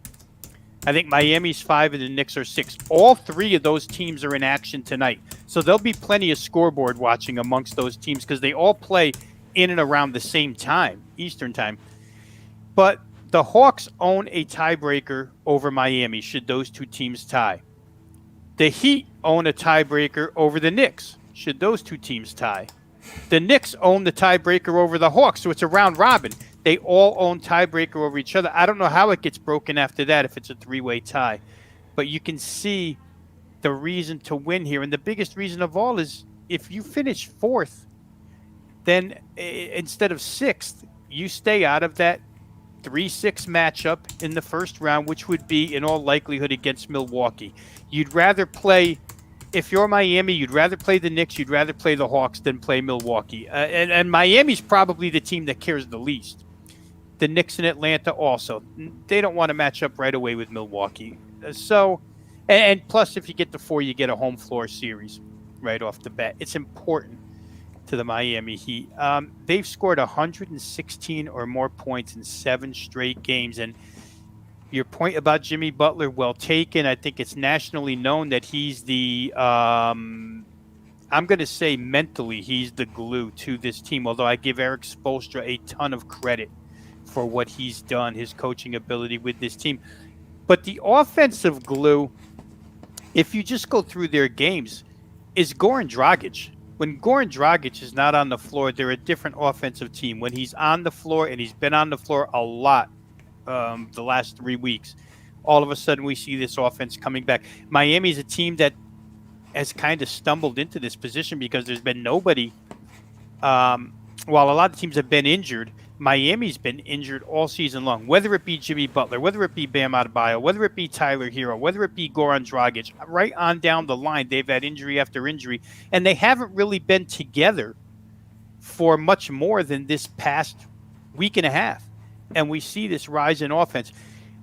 I think Miami's 5 and the Knicks are 6. All 3 of those teams are in action tonight. So there'll be plenty of scoreboard watching amongst those teams, because they all play in and around the same time, Eastern time. But the Hawks own a tiebreaker over Miami should those 2 teams tie. The Heat own a tiebreaker over the Knicks should those 2 teams tie. The Knicks own the tiebreaker over the Hawks, so it's a round robin. They all own tiebreaker over each other. I don't know how it gets broken after that if it's a 3-way tie. But you can see the reason to win here. And the biggest reason of all is if you finish 4th, then instead of 6th, you stay out of that 3-6 matchup in the first round, which would be in all likelihood against Milwaukee. You'd rather play, if you're Miami, you'd rather play the Knicks, you'd rather play the Hawks than play Milwaukee. And Miami's probably the team that cares the least. The Knicks in Atlanta also. They don't want to match up right away with Milwaukee. So, and plus, if you get to 4, you get a home floor series right off the bat. It's important to the Miami Heat. They've scored 116 or more points in 7 straight games. And your point about Jimmy Butler, well taken. I think it's nationally known that he's the, I'm going to say mentally, he's the glue to this team, although I give Eric Spoelstra a ton of credit for what he's done, his coaching ability with this team. But the offensive glue, if you just go through their games, is Goran Dragic. When Goran Dragic is not on the floor, they're a different offensive team. When he's on the floor, and he's been on the floor a lot the last 3 weeks, all of a sudden we see this offense coming back. Miami's a team that has kind of stumbled into this position because there's been nobody. While a lot of teams have been injured, Miami's been injured all season long, whether it be Jimmy Butler, whether it be Bam Adebayo, whether it be Tyler Hero, whether it be Goran Dragic, right on down the line, they've had injury after injury, and they haven't really been together for much more than this past week and a half. and we see this rise in offense.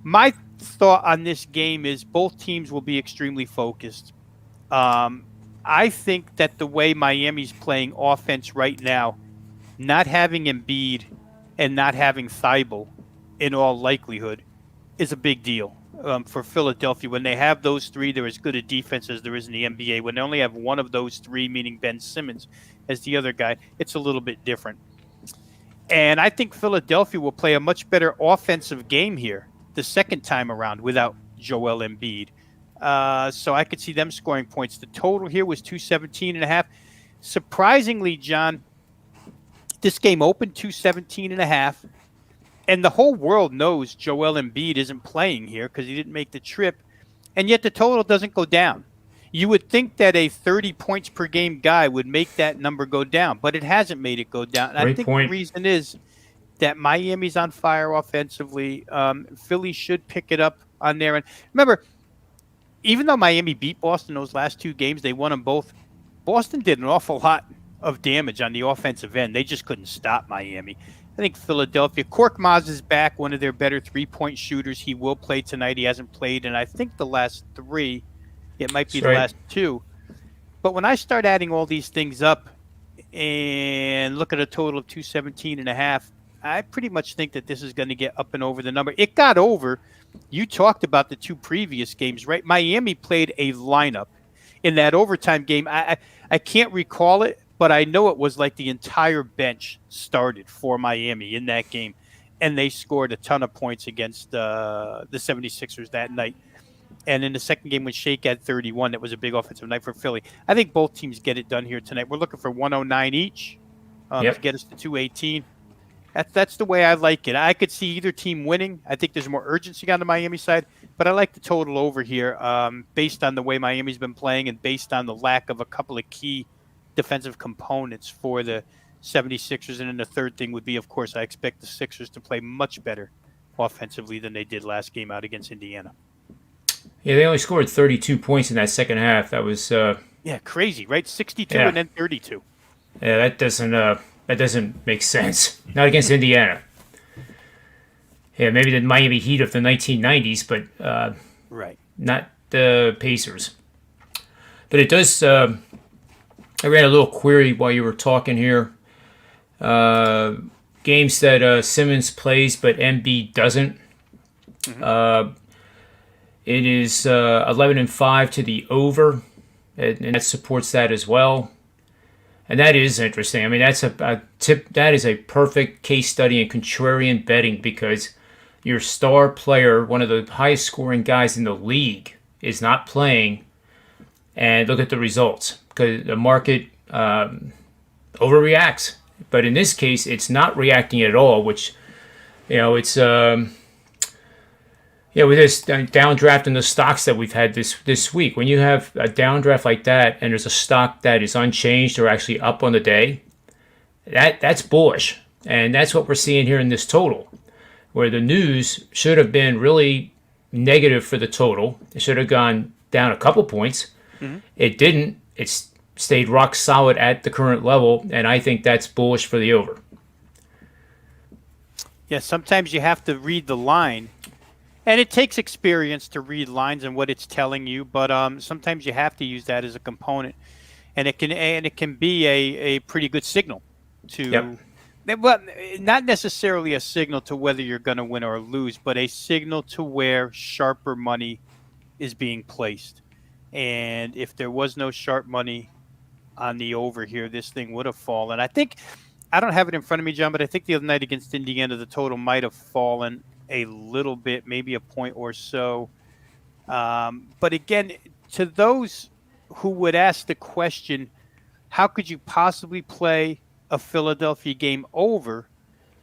My thought on this game is both teams will be extremely focused. I think that the way Miami's playing offense right now, not having Embiid and not having Thibault in all likelihood is a big deal for Philadelphia. When they have those three, they're as good a defense as there is in the NBA. When they only have one of those three, meaning Ben Simmons as the other guy, it's a little bit different. And I think Philadelphia will play a much better offensive game here the second time around without Joel Embiid. So I could see them scoring points. The total here was 217.5. Surprisingly, John, this game opened 217.5. And the whole world knows Joel Embiid isn't playing here because he didn't make the trip. And yet the total doesn't go down. You would think that a 30 points per game guy would make that number go down, but it hasn't made it go down. And I think the reason is that Miami's on fire offensively. Philly should pick it up on there. And remember, even though Miami beat Boston those last two games, they won them both. Boston did an awful lot of damage on the offensive end. They just couldn't stop Miami. I think Philadelphia. Korkmaz is back, one of their better three-point shooters. He will play tonight. He hasn't played in, I think, the last three. It might be the last two. But when I start adding all these things up and look at a total of 217.5, I pretty much think that this is going to get up and over the number. It got over. You talked about the two previous games, right? Miami played a lineup in that overtime game. I can't recall it, but I know it was like the entire bench started for Miami in that game, and they scored a ton of points against the 76ers that night. And in the second game when Shake had 31, that was a big offensive night for Philly. I think both teams get it done here tonight. We're looking for 109 each to get us to 218. That's the way I like it. I could see either team winning. I think there's more urgency on the Miami side, but I like the total over here based on the way Miami's been playing and based on the lack of a couple of key defensive components for the 76ers. And then the third thing would be, of course, I expect the Sixers to play much better offensively than they did last game out against Indiana. Yeah, they only scored 32 points in that second half. That was crazy, right? 62 and then 32. Yeah, that doesn't make sense. Not against Indiana. Yeah, maybe the Miami Heat of the 1990s, but right, not the Pacers. But it does. I ran a little query while you were talking here. Games that Simmons plays, but Embiid doesn't. Mm-hmm. It is 11-5 to the over, and that supports that as well. And that is interesting. I mean, that's a tip. That is a perfect case study in contrarian betting because your star player, one of the highest scoring guys in the league, is not playing. And look at the results because the market overreacts. But in this case, it's not reacting at all, which, it's... with this downdraft in the stocks that we've had this week, when you have a downdraft like that and there's a stock that is unchanged or actually up on the day, that's bullish. And that's what we're seeing here in this total, where the news should have been really negative for the total. It should have gone down a couple points. Mm-hmm. It didn't. It stayed rock solid at the current level, and I think that's bullish for the over. Yeah, sometimes you have to read the line. And it takes experience to read lines and what it's telling you, but sometimes you have to use that as a component, and it can be a pretty good signal to, well, not necessarily a signal to whether you're going to win or lose, but a signal to where sharper money is being placed. And if there was no sharp money on the over here, this thing would have fallen. I don't have it in front of me, John, but I think the other night against Indiana, the total might have fallen a little bit, maybe a point or so. But again, to those who would ask the question, how could you possibly play a Philadelphia game over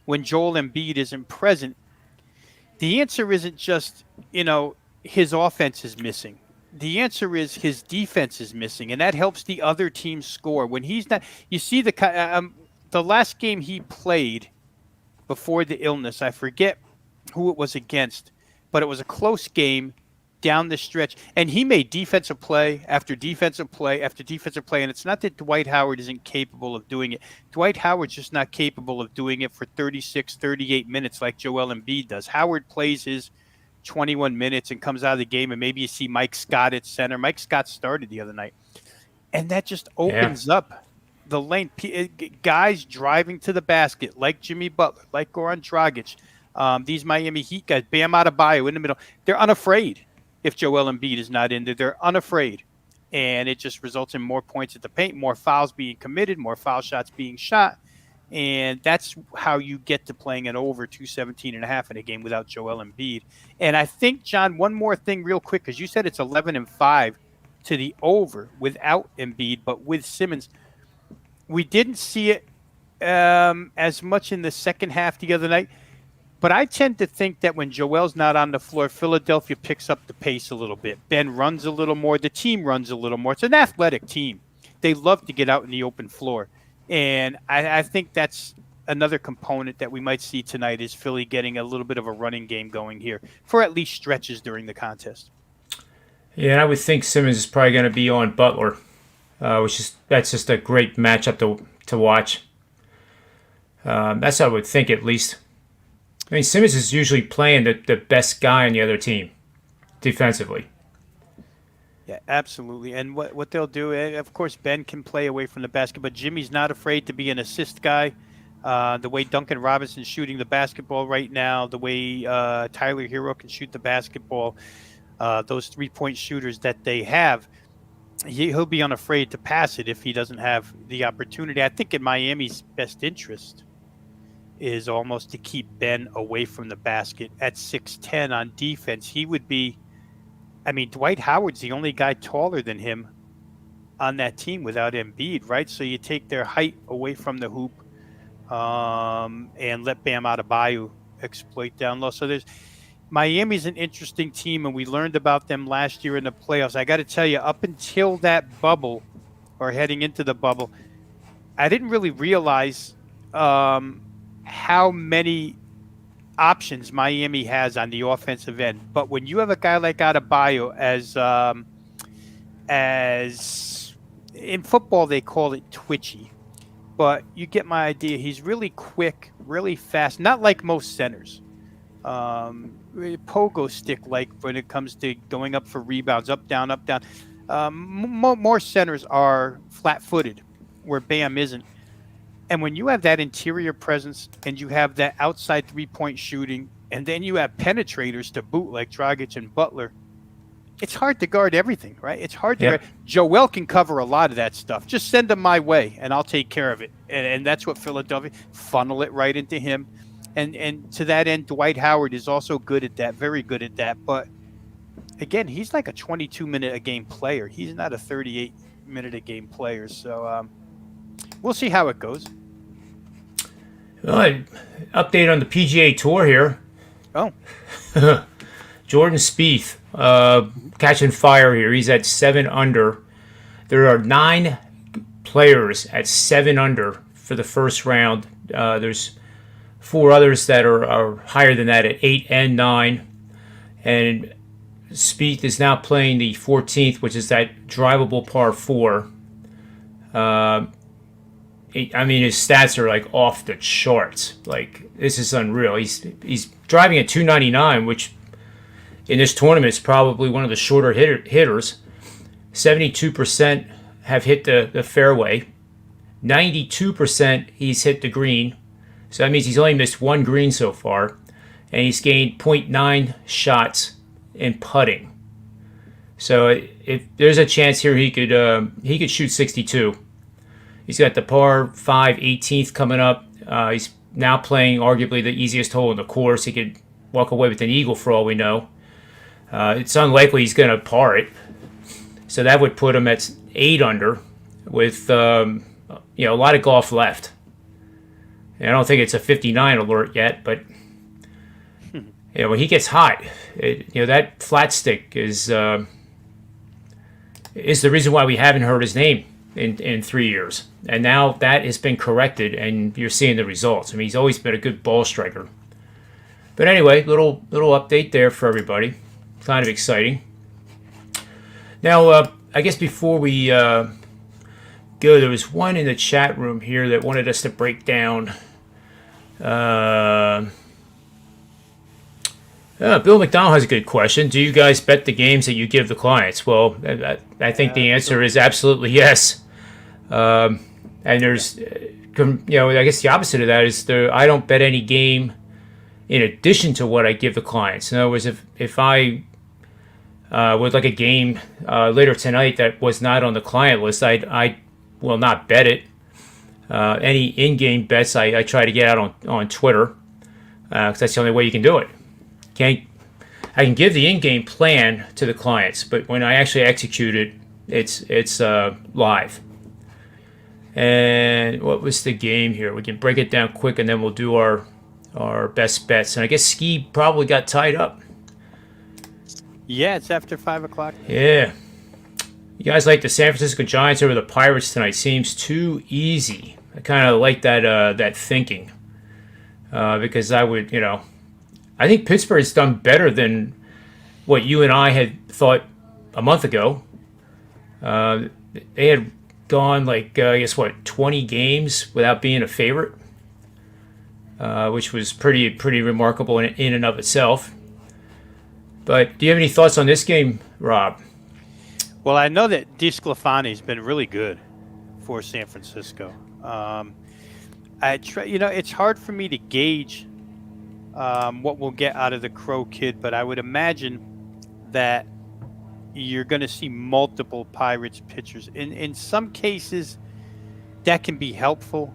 when Joel Embiid isn't present? The answer isn't just, his offense is missing. The answer is his defense is missing, and that helps the other team score. When he's not, you see the last game he played before the illness, I forget who it was against, but it was a close game, down the stretch, and he made defensive play after defensive play after defensive play, and it's not that Dwight Howard isn't capable of doing it. Dwight Howard's just not capable of doing it for 36, 38 minutes like Joel Embiid does. Howard plays his 21 minutes and comes out of the game, and maybe you see Mike Scott at center. Mike Scott started the other night, and that just opens up the lane. Guys driving to the basket like Jimmy Butler, like Goran Dragic, these Miami Heat guys, Bam Adebayo in the middle, they're unafraid. If Joel Embiid is not in there, they're unafraid. And it just results in more points at the paint, more fouls being committed, more foul shots being shot. And that's how you get to playing an over 217.5 in a game without Joel Embiid. And I think, John, one more thing real quick, because you said it's 11-5 to the over without Embiid, but with Simmons. We didn't see it as much in the second half the other night. But I tend to think that when Joel's not on the floor, Philadelphia picks up the pace a little bit. Ben runs a little more. The team runs a little more. It's an athletic team. They love to get out in the open floor. And I think that's another component that we might see tonight is Philly getting a little bit of a running game going here for at least stretches during the contest. Yeah, and I would think Simmons is probably going to be on Butler, that's just a great matchup to watch. That's what I would think at least. I mean, Simmons is usually playing the best guy on the other team defensively. Yeah, absolutely. And what they'll do, of course, Ben can play away from the basket, but Jimmy's not afraid to be an assist guy. The way Duncan Robinson's shooting the basketball right now, the way Tyler Hero can shoot the basketball, those three-point shooters that they have, he'll be unafraid to pass it if he doesn't have the opportunity. I think in Miami's best interest is almost to keep Ben away from the basket at 6'10" on defense. He would be, I mean, Dwight Howard's the only guy taller than him on that team without Embiid, right? So you take their height away from the hoop and let Bam Adebayo exploit down low. So Miami's an interesting team, and we learned about them last year in the playoffs. I got to tell you, up until that bubble or heading into the bubble, I didn't really realize how many options Miami has on the offensive end. But when you have a guy like Adebayo, as in football they call it twitchy, but you get my idea. He's really quick, really fast, not like most centers. Pogo stick like when it comes to going up for rebounds, up, down, up, down. More centers are flat-footed, where Bam isn't. And when you have that interior presence and you have that outside three-point shooting, and then you have penetrators to boot like Dragic and Butler, it's hard to guard everything, right? It's hard to guard. Joel can cover a lot of that stuff. Just send him my way, and I'll take care of it. And that's what Philadelphia, funnel it right into him. And to that end, Dwight Howard is also good at that, very good at that. But, again, he's like a 22-minute-a-game player. He's not a 38-minute-a-game player. So we'll see how it goes. Update on the PGA Tour here. Oh. Jordan Spieth catching fire here. He's at 7 under. There are 9 players at 7 under for the first round. There's 4 others that are higher than that at 8 and 9. And Spieth is now playing the 14th, which is that drivable par 4. I mean, his stats are like off the charts. Like, this is unreal. He's driving at 299, which in this tournament is probably one of the shorter hitters. 72% have hit the fairway. 92% he's hit the green. So that means he's only missed 1 green so far. And he's gained 0.9 shots in putting. So if there's a chance here he could shoot 62. He's got the par 5 18th coming up. He's now playing arguably the easiest hole in the course. He could walk away with an eagle for all we know. It's unlikely he's going to par it. So that would put him at 8 under with a lot of golf left. And I don't think it's a 59 alert yet, but when he gets hot, that flat stick is the reason why we haven't heard his name in 3 years. And now that has been corrected, and you're seeing the results. I mean, he's always been a good ball striker. But anyway, little update there for everybody. Kind of exciting. Now, I guess before we go, there was one in the chat room here that wanted us to break down. Bill McDonald has a good question. Do you guys bet the games that you give the clients? Well, I think the answer is absolutely yes. And there's, I guess the opposite of that is I don't bet any game in addition to what I give the clients. In other words, if I would like a game later tonight that was not on the client list, I will not bet it. Any in-game bets I try to get out on Twitter, because that's the only way you can do it. I can give the in-game plan to the clients, but when I actually execute it, it's live. And what was the game here? We can break it down quick, and then we'll do our best bets. And I guess Ski probably got tied up. Yeah, it's after 5 o'clock. Yeah. You guys like the San Francisco Giants over the Pirates tonight? Seems too easy. I kind of like that thinking, because I would, I think Pittsburgh's done better than what you and I had thought a month ago. They had gone 20 games without being a favorite, which was pretty remarkable in and of itself. But do you have any thoughts on this game, Rob? Well, I know that DeSclafani's been really good for San Francisco. It's hard for me to gauge what we'll get out of the Crow kid, but I would imagine that you're going to see multiple Pirates pitchers. In some cases, that can be helpful.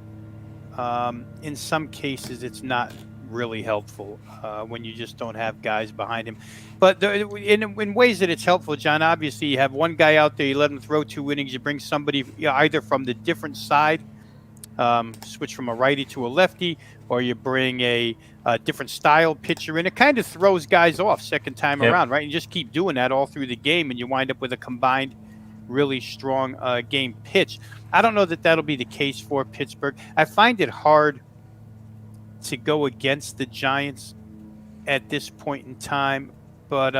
In some cases, it's not really helpful when you just don't have guys behind him. But in ways that it's helpful, John, obviously you have one guy out there, you let him throw 2 innings, you bring somebody either from the different side, switch from a righty to a lefty, or you bring a different style pitcher in. It kind of throws guys off second time around, right? And you just keep doing that all through the game, and you wind up with a combined, really strong game pitch. I don't know that that'll be the case for Pittsburgh. I find it hard to go against the Giants at this point in time, but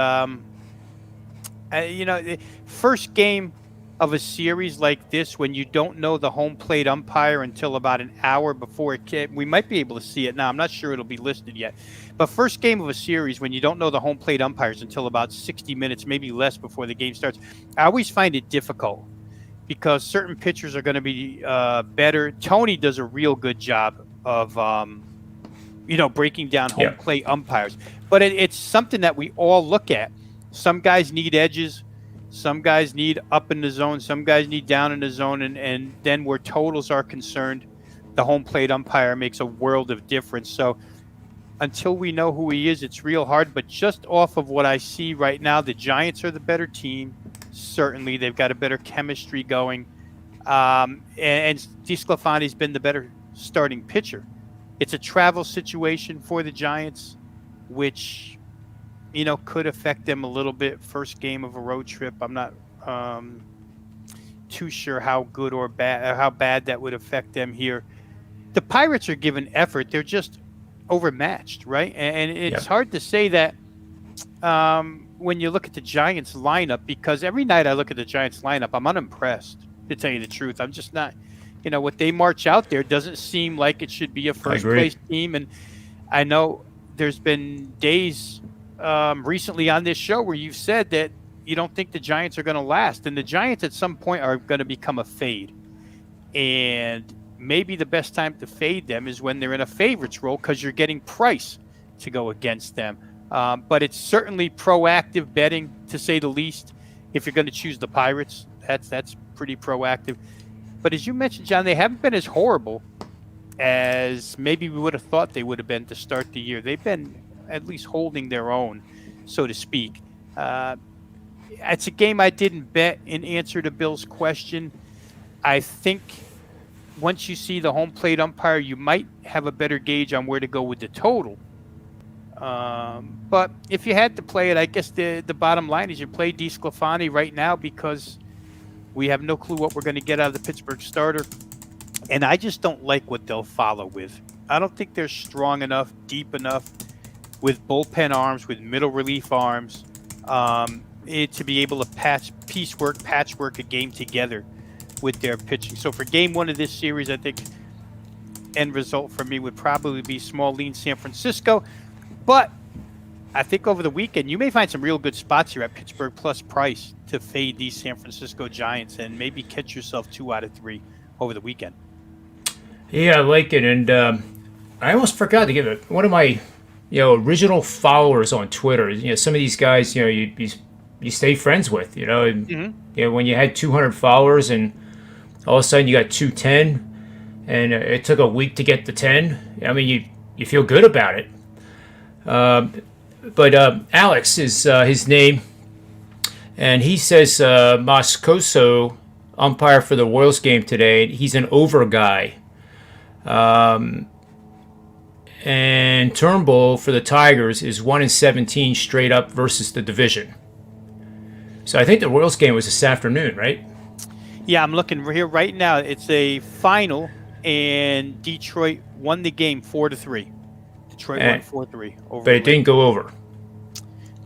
the first game of a series like this, when you don't know the home plate umpire until about an hour before we might be able to see it now. I'm not sure it'll be listed yet, but first game of a series when you don't know the home plate umpires until about 60 minutes, maybe less, before the game starts, I always find it difficult because certain pitchers are going to be better. Tony does a real good job of breaking down home plate umpires, but it's something that we all look at. Some guys need edges. Some guys need up in the zone. Some guys need down in the zone. And then where totals are concerned, the home plate umpire makes a world of difference. So until we know who he is, it's real hard. But just off of what I see right now, the Giants are the better team. Certainly, they've got a better chemistry going. And DeSclafani's been the better starting pitcher. It's a travel situation for the Giants, which could affect them a little bit. First game of a road trip. I'm not too sure how good or bad, or how bad that would affect them here. The Pirates are given effort. They're just overmatched, right? And it's hard to say that when you look at the Giants lineup, because every night I look at the Giants lineup, I'm unimpressed, to tell you the truth. I'm just not, what they march out there doesn't seem like it should be a first place team. And I know there's been days recently on this show where you've said that you don't think the Giants are going to last, and the Giants at some point are going to become a fade, and maybe the best time to fade them is when they're in a favorites role, because you're getting price to go against them. But it's certainly proactive betting, to say the least. If you're going to choose the Pirates, that's pretty proactive. But as you mentioned, John, they haven't been as horrible as maybe we would have thought they would have been to start the year. They've been at least holding their own, so to speak. It's a game I didn't bet in answer to Bill's question. I think once you see the home plate umpire, you might have a better gauge on where to go with the total. But if you had to play it, I guess the bottom line is you play DeSclafani right now, because we have no clue what we're going to get out of the Pittsburgh starter. And I just don't like what they'll follow with. I don't think they're strong enough, deep enough, with bullpen arms, with middle relief arms. to be able to patchwork a game together with their pitching. So for game one of this series, I think end result for me would probably be small lean San Francisco. But I think over the weekend, you may find some real good spots here at Pittsburgh plus price to fade these San Francisco Giants and maybe catch yourself 2 out of 3 over the weekend. Yeah, I like it. And I almost forgot to give it one of my original followers on Twitter. Some of these guys, you stay friends with, and, when you had 200 followers and all of a sudden you got 210 and it took a week to get to 10. I mean, you feel good about it. But Alex is his name, and he says Moscoso, umpire for the Royals game today, he's an over guy. And Turnbull for the Tigers is 1-17 straight up versus the division. So I think the Royals game was this afternoon, right? Yeah, I'm looking here right now. It's a final, and Detroit won the game 4-3. Detroit won 4-3. But it didn't go over.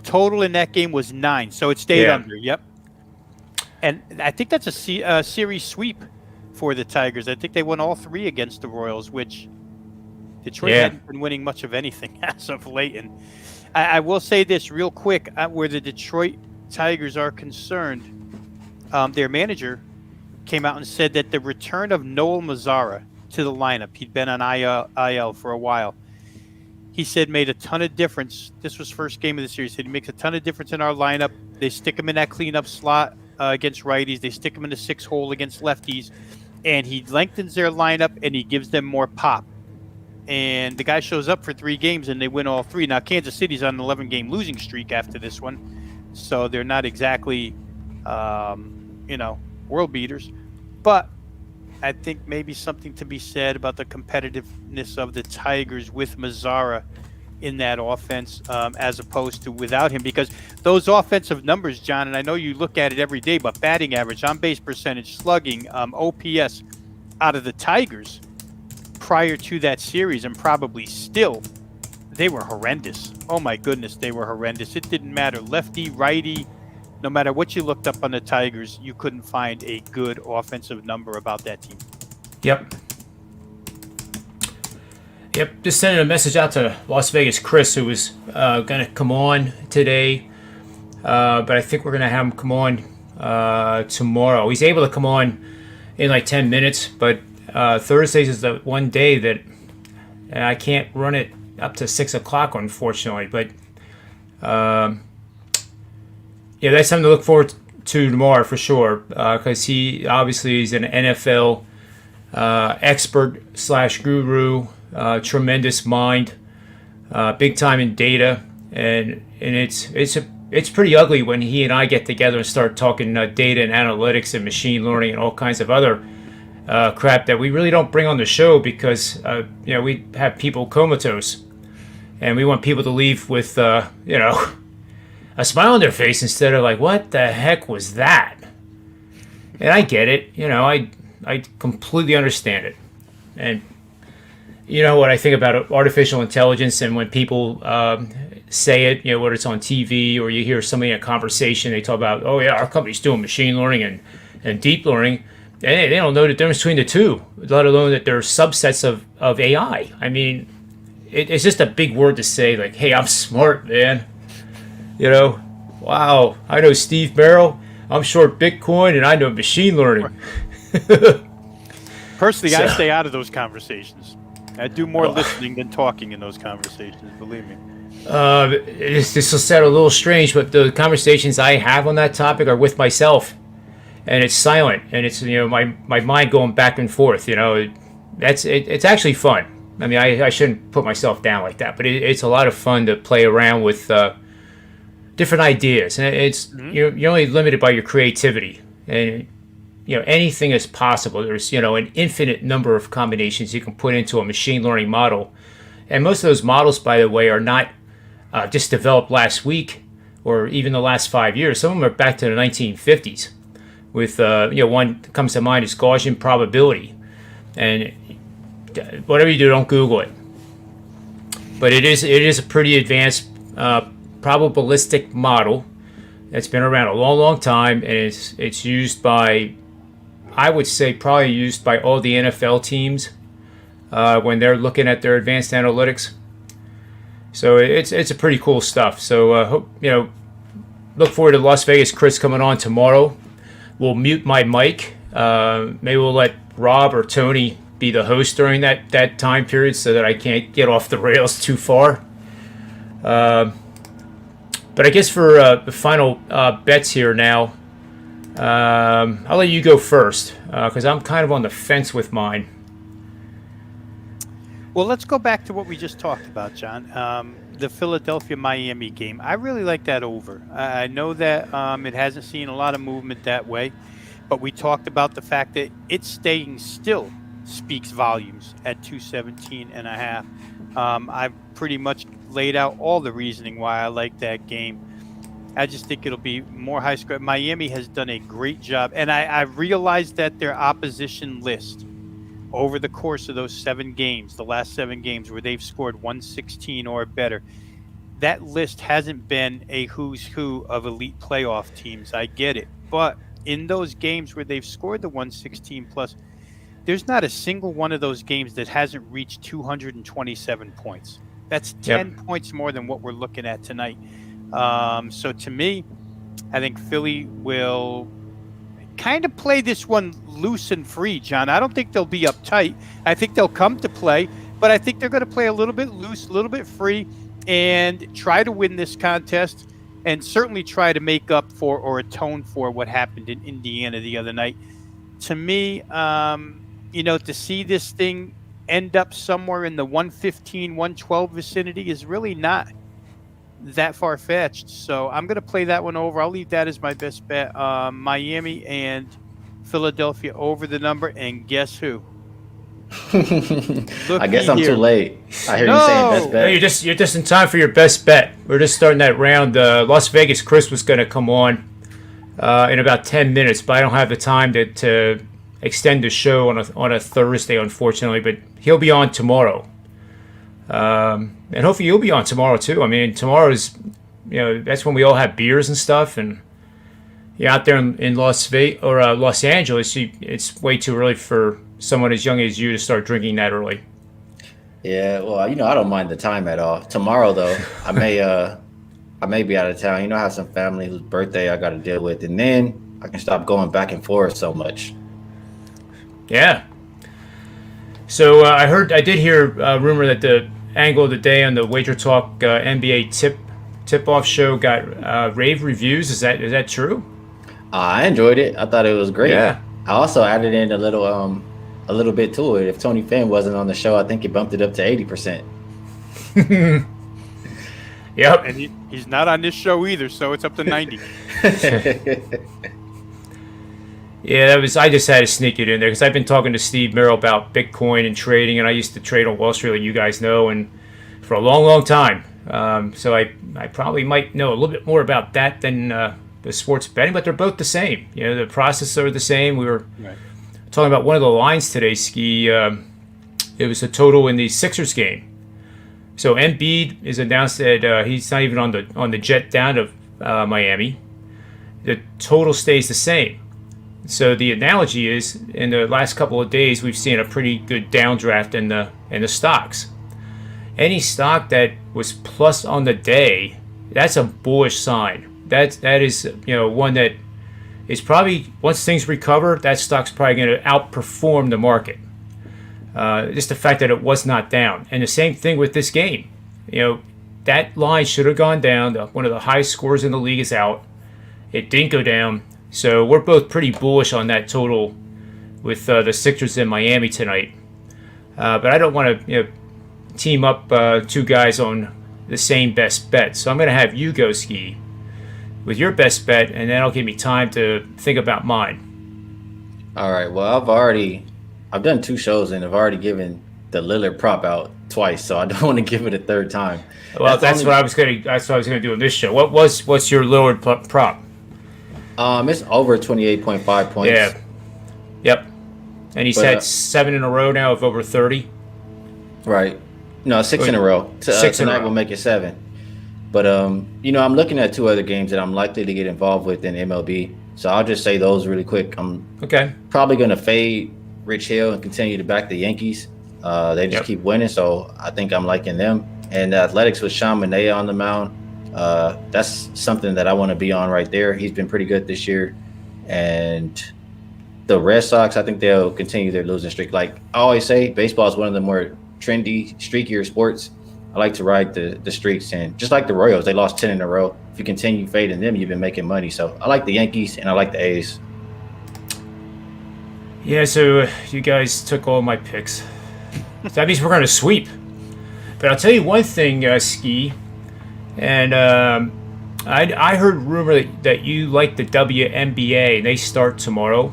Total in that game was 9, so it stayed under. Yep. And I think that's a series sweep for the Tigers. I think they won all 3 against the Royals, which Detroit hadn't been winning much of anything as of late. And I will say this real quick, where the Detroit Tigers are concerned, their manager came out and said that the return of Noel Mazzara to the lineup, he'd been on IL for a while, he said made a ton of difference. This was first game of the series. He said he makes a ton of difference in our lineup. They stick him in that cleanup slot against righties. They stick him in the 6 hole against lefties. And he lengthens their lineup, and he gives them more pop. And the guy shows up for 3 games, and they win all 3. Now, Kansas City's on an 11-game losing streak after this one. So they're not exactly, world beaters. But I think maybe something to be said about the competitiveness of the Tigers with Mazzara in that offense as opposed to without him. Because those offensive numbers, John, and I know you look at it every day, but batting average, on-base percentage, slugging, OPS out of the Tigers prior to that series and probably still, they were horrendous. Oh, my goodness, they were horrendous. It didn't matter. Lefty, righty, no matter what you looked up on the Tigers, you couldn't find a good offensive number about that team. Yep. Just sending a message out to Las Vegas Chris, who was going to come on today, but I think we're going to have him come on tomorrow. He's able to come on in like 10 minutes, but Thursdays is the one day that I can't run it up to 6 o'clock, unfortunately. But that's something to look forward to tomorrow for sure, because he obviously is an NFL expert / guru, tremendous mind, big time in data, and it's pretty ugly when he and I get together and start talking data and analytics and machine learning and all kinds of other crap that we really don't bring on the show because we have people comatose, and we want people to leave with a smile on their face instead of like, what the heck was that? And I get it, I completely understand it. And you know what I think about artificial intelligence, and when people say it, whether it's on TV or you hear somebody in a conversation, they talk about, oh yeah, our company's doing machine learning and deep learning. And they don't know the difference between the two, let alone that they're subsets of AI. I mean, it's just a big word to say, like, hey, I'm smart, man. Wow, I know Steve Merrill, I'm short Bitcoin, and I know machine learning. Personally, I stay out of those conversations. I do more listening than talking in those conversations, believe me. This will sound a little strange, but the conversations I have on that topic are with myself. And it's silent, and it's my mind going back and forth. It's actually fun. I mean, I shouldn't put myself down like that, but it's a lot of fun to play around with different ideas, and it's you're only limited by your creativity, and anything is possible. There's an infinite number of combinations you can put into a machine learning model, and most of those models, by the way, are not just developed last week or even the last 5 years. Some of them are back to the 1950s. With one that comes to mind is Gaussian probability, and whatever you do, don't Google it. But it is a pretty advanced probabilistic model It's been around a long, long time, and it's used by, I would say, probably used by all the NFL teams when they're looking at their advanced analytics. So it's a pretty cool stuff. So hope look forward to Las Vegas Chris coming on tomorrow. We'll mute my mic. Maybe we'll let Rob or Tony be the host during that time period so that I can't get off the rails too far. But I guess for the final bets here now, I'll let you go first because I'm kind of on the fence with mine. Well, let's go back to what we just talked about, John. The Philadelphia-Miami game. I really like that over. I know that it hasn't seen a lot of movement that way, but we talked about the fact that it's staying still speaks volumes at 217.5. I've pretty much laid out all the reasoning why I like that game. I just think it'll be more high score. Miami has done a great job, and I realized that their opposition list over the course of those 7 games, the last 7 games where they've scored 116 or better, that list hasn't been a who's who of elite playoff teams. I get it. But in those games where they've scored the 116 plus, there's not a single one of those games that hasn't reached 227 points. That's 10 points more than what we're looking at tonight. So to me, I think Philly will kind of play this one loose and free, John. I don't think they'll be uptight. I think they'll come to play, but I think they're going to play a little bit loose, a little bit free, and try to win this contest and certainly try to make up for or atone for what happened in Indiana the other night. To me, to see this thing end up somewhere in the 115, 112 vicinity is really not that far-fetched. So I'm going to play that one over. I'll leave that as my best bet. Miami and Philadelphia over the number, and guess who? I guess I'm too late. I hear you saying best bet. No, you're just in time for your best bet. We're just starting that round. Las Vegas Chris was going to come on in about 10 minutes, but I don't have the time to extend the show on a Thursday, unfortunately. But he'll be on tomorrow. And hopefully you'll be on tomorrow too. I mean, tomorrow's, that's when we all have beers and stuff, and you're out there in Las Vegas or Los Angeles. It's way too early for someone as young as you to start drinking that early. Yeah, well, I don't mind the time at all. Tomorrow though, I may be out of town. I have some family whose birthday I got to deal with, and then I can stop going back and forth so much. Yeah. So I did hear a rumor that the angle of the day on the Wager Talk NBA tip-off show got rave reviews. Is that true? I enjoyed it. I thought it was great. Yeah. I also added in a little bit to it. If Tony Finn wasn't on the show, I think he bumped it up to 80%. Yep. And he's not on this show either, so it's up to 90. Yeah, I just had to sneak it in there because I've been talking to Steve Merrill about Bitcoin and trading, and I used to trade on Wall Street, like you guys know, and for a long, long time. So I probably might know a little bit more about that than the sports betting, but they're both the same. The processes are the same. We were talking about one of the lines today, Ski. It was a total in the Sixers game. So Embiid is announced that he's not even on the jet down to Miami. The total stays the same. So the analogy is, in the last couple of days, we've seen a pretty good downdraft in the stocks. Any stock that was plus on the day, that's a bullish sign. That is one that is probably, once things recover, that stock's probably going to outperform the market. Just the fact that it was not down. And the same thing with this game. That line should have gone down. One of the highest scores in the league is out. It didn't go down. So we're both pretty bullish on that total with the Sixers in Miami tonight. But I don't want to team up two guys on the same best bet. So I'm going to have you go, Ski, with your best bet, and that'll give me time to think about mine. All right. Well, I've done 2 shows, and I've already given the Lillard prop out twice, so I don't want to give it a third time. Well, that's what I was going to do in this show. What's your Lillard prop? It's over 28.5 points. Yeah. Yep. And he's had 7 in a row now of over 30. Right. No, 6 in a row. 6 in a Tonight row. will make it 7. But I'm looking at two other games that I'm likely to get involved with in MLB. So I'll just say those really quick. I'm Okay. probably going to fade Rich Hill and continue to back the Yankees. They just Yep. keep winning, so I think I'm liking them. And the Athletics with Sean Manaea on the mound. That's something that I want to be on right there. He's been pretty good this year. And the Red Sox, I think they'll continue their losing streak. Like I always say, baseball is one of the more trendy, streakier sports. I like to ride the streaks, and just like the Royals, they lost 10 in a row. If you continue fading them, you've been making money. So I like the Yankees and I like the A's. Yeah, so you guys took all my picks. So that means we're going to sweep. But I'll tell you one thing, Ski, and I heard rumor that you like the WNBA, and they start tomorrow.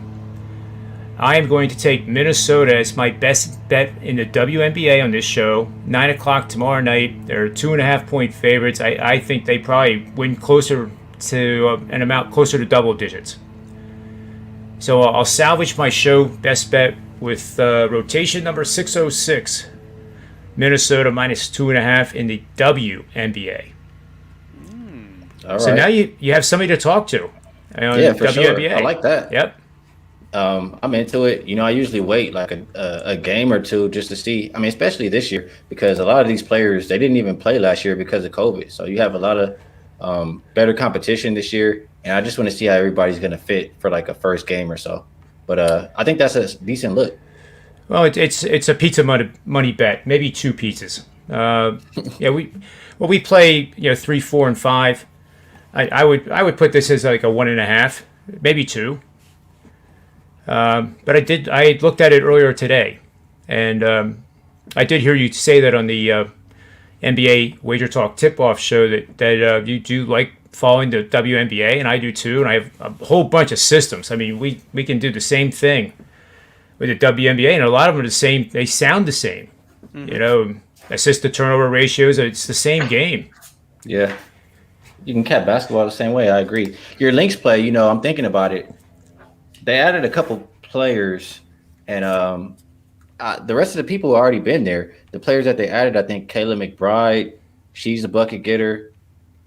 I am going to take Minnesota as my best bet in the WNBA on this show. 9 o'clock tomorrow night. They're 2.5-point favorites. I think they probably win closer to an amount closer to double digits. So I'll salvage my show best bet with rotation number 606. Minnesota minus 2.5 in the WNBA. All right. So now you have somebody to talk to. Yeah, for WNBA. sure. I like that. Yep. I'm into it. I usually wait like a game or two just to see. I mean, especially this year, because a lot of these players, they didn't even play last year because of COVID. So you have a lot of better competition this year. And I just want to see how everybody's going to fit for like a first game or so. But I think that's a decent look. Well, it's a pizza money bet, maybe 2 pizzas. Yeah, we play 3, 4, and 5. I would put this as like a 1.5, maybe 2. But I looked at it earlier today, and I did hear you say that on the NBA Wager Talk tip-off show that you do like following the WNBA, and I do too, and I have a whole bunch of systems. I mean, we can do the same thing with the WNBA, and a lot of them are the same. They sound the same. Mm-hmm. Assist to turnover ratios. It's the same game. Yeah, you can cap basketball the same way. I agree. Your links play. I'm thinking about it. They added a couple players, and the rest of the people have already been there. The players that they added, I think Kayla McBride, she's a bucket getter.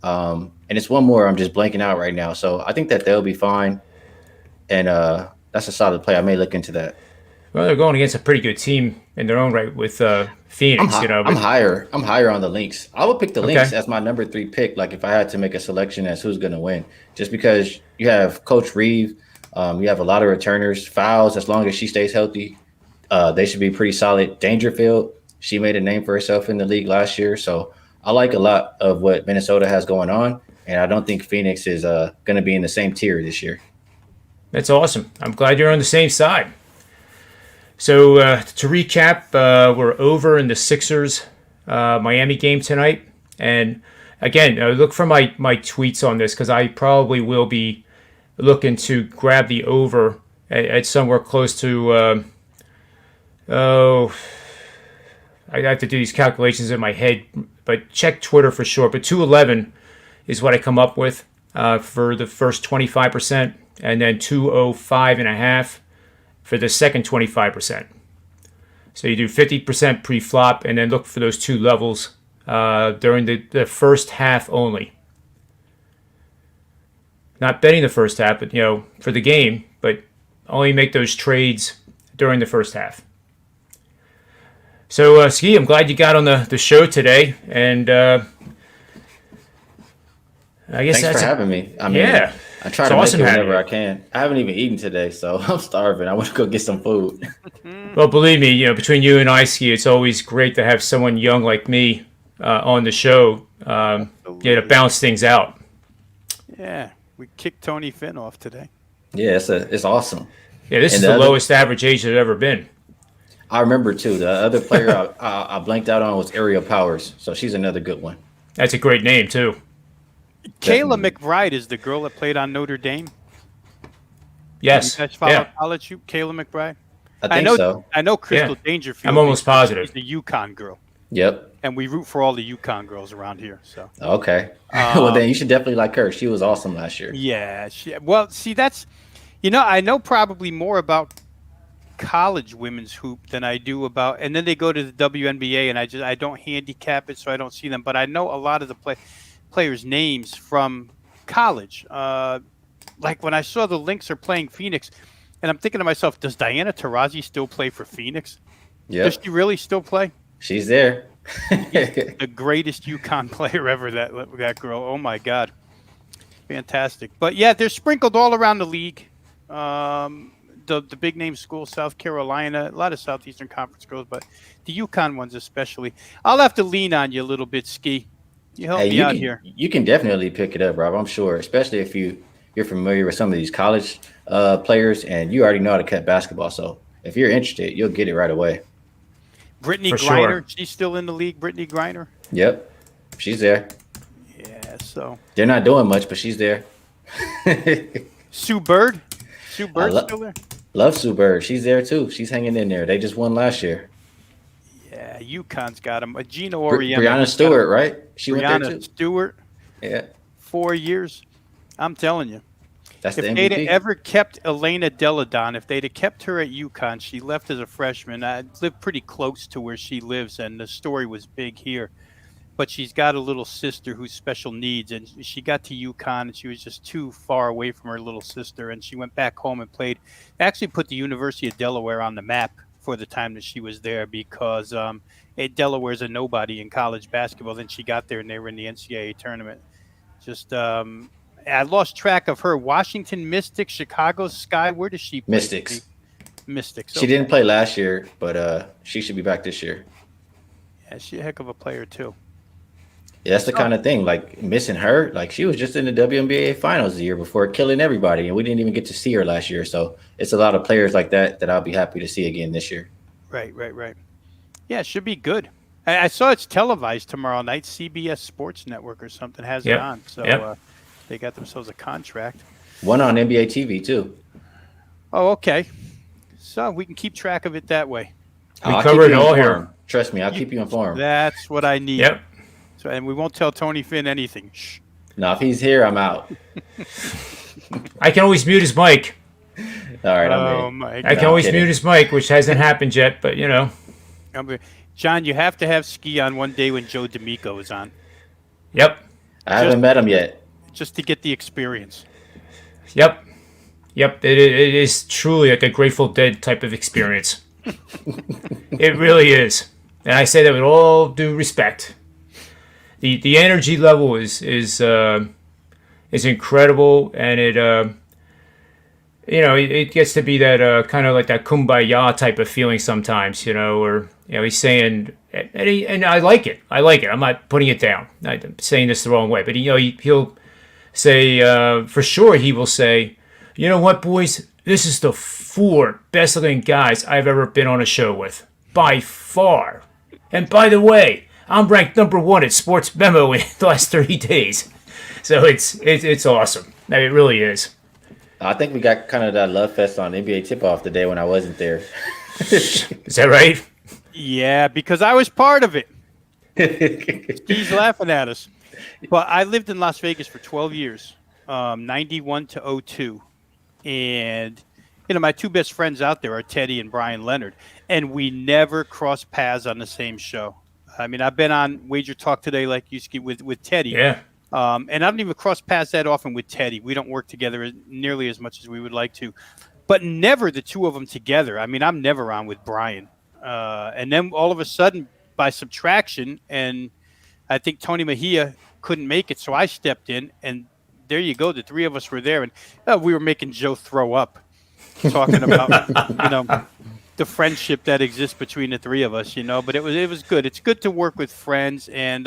And it's one more I'm just blanking out right now. So I think that they'll be fine. And that's a solid play. I may look into that. Well, they're going against a pretty good team in their own right with Phoenix. I'm higher on the Lynx. I would pick the Lynx as my number 3 pick. Like if I had to make a selection as who's going to win, just because you have Coach Reeve. You have a lot of returners, fouls. As long as she stays healthy, they should be pretty solid. Dangerfield, she made a name for herself in the league last year. So I like a lot of what Minnesota has going on, and I don't think Phoenix is going to be in the same tier this year. That's awesome. I'm glad you're on the same side. So to recap, we're over in the Sixers Miami game tonight. And again, look for my tweets on this, because I probably will be looking to grab the over at somewhere close to, I have to do these calculations in my head, but check Twitter for sure. But 211 is what I come up with for the first 25%, and then 205.5 for the second 25%. So you do 50% pre-flop, and then look for those 2 levels during the first half only. Not betting the first half, but for the game, but only make those trades during the first half. So, Ski, I'm glad you got on the show today, and I guess Thanks for having me. I mean, yeah, I try to make it whenever I can. I haven't even eaten today, so I'm starving. I want to go get some food. Well, believe me, between you and I, Ski, it's always great to have someone young like me on the show, to bounce things out. Yeah. We kicked Tony Finn off today. Yeah, it's awesome. Yeah, this is the lowest average age there's ever been. I remember, too. The other player I blanked out on was Ariel Powers, so she's another good one. That's a great name, too. Kayla McBride is the girl that played on Notre Dame. Yes. You guys follow college? Kayla McBride? I think so. I know Crystal Dangerfield. I'm almost positive. She's the UConn girl. Yep. And we root for all the UConn girls around here. So okay. Well, then you should definitely like her. She was awesome last year. Yeah. Well, see, that's I know probably more about college women's hoop than I do about, and then they go to the WNBA, and I don't handicap it, so I don't see them. But I know a lot of the play. players' names from college. Like when I saw the Lynx are playing Phoenix, and I'm thinking to myself, does Diana Taurasi still play for Phoenix? Yep. Does she really still play? She's there. The greatest UConn player ever, that girl. Oh, my God. Fantastic. But, yeah, they're sprinkled all around the league. The big-name schools, South Carolina, a lot of Southeastern Conference girls, but the UConn ones especially. I'll have to lean on you a little bit, Ski. You help me out here. You can definitely pick it up, Rob, I'm sure, especially if you're familiar with some of these college players and you already know how to cut basketball. So if you're interested, you'll get it right away. Brittany For Griner, sure. she's still in the league, Brittany Griner. Yep, she's there. Yeah, so. They're not doing much, but she's there. Sue Bird? Sue Bird's still there? Love Sue Bird. She's there, too. She's hanging in there. They just won last year. Yeah, UConn's got him. Gina Oriema. Brianna Stewart, right? She went there, Brianna too. Stewart. Yeah. 4 years. I'm telling you. That's If the they'd MVP. ever kept Elena Deladon, if they'd have kept her at UConn, she left as a freshman. I lived pretty close to where she lives, and the story was big here. But she's got a little sister who's special needs, and she got to UConn, and she was just too far away from her little sister, and she went back home and played. Actually put the University of Delaware on the map for the time that she was there because Delaware's a nobody in college basketball. Then she got there, and they were in the NCAA tournament. Just I lost track of her. Washington Mystics, Chicago Sky. Where does she play? Mystics. Mystics. She didn't play last year, but she should be back this year. Yeah, she's a heck of a player, too. Yeah, that's the kind of thing, like missing her. Like she was just in the WNBA finals the year before, killing everybody, and we didn't even get to see her last year. So it's a lot of players like that I'll be happy to see again this year. Right. Yeah, it should be good. I saw it's televised tomorrow night. CBS Sports Network or something has it on. So they got themselves a contract. One on NBA TV too. Oh, okay. So we can keep track of it that way. We cover it all here. Trust me, I'll keep you informed. That's what I need. Yep. So, and we won't tell Tony Finn anything. Shh. No, if he's here, I'm out. I can always mute his mic. All right, I'm in. My I can always mute his mic, which hasn't happened yet, but you know. John, you have to have Ski on one day when Joe D'Amico is on. Yep. I haven't met him yet. Just to get the experience. Yep. It is truly like a Grateful Dead type of experience. It really is. And I say that with all due respect. The energy level is incredible, and it gets to be that kind of like that kumbaya type of feeling sometimes, or he's saying, and I like it. I'm not putting it down. I'm saying this the wrong way, but he'll say for sure he will say, you know what, boys, this is the 4 best looking guys I've ever been on a show with by far, and by the way, I'm ranked number 1 at Sports Memo in the last 30 days. So it's awesome. It really is. I think we got kind of that love fest on NBA tip-off the day when I wasn't there. Is that right? Yeah, because I was part of it. He's laughing at us. But I lived in Las Vegas for 12 years, 91 to 02. And, my 2 best friends out there are Teddy and Brian Leonard. And we never crossed paths on the same show. I mean, I've been on Wager Talk today, like you ski with Teddy. Yeah. And I don't even cross paths that often with Teddy. We don't work together nearly as much as we would like to. But never the 2 of them together. I mean, I'm never on with Brian. And then all of a sudden, by subtraction, and I think Tony Mejia couldn't make it, so I stepped in, and there you go. The 3 of us were there, and we were making Joe throw up, talking about, the friendship that exists between the 3 of us, but it was good. It's good to work with friends, and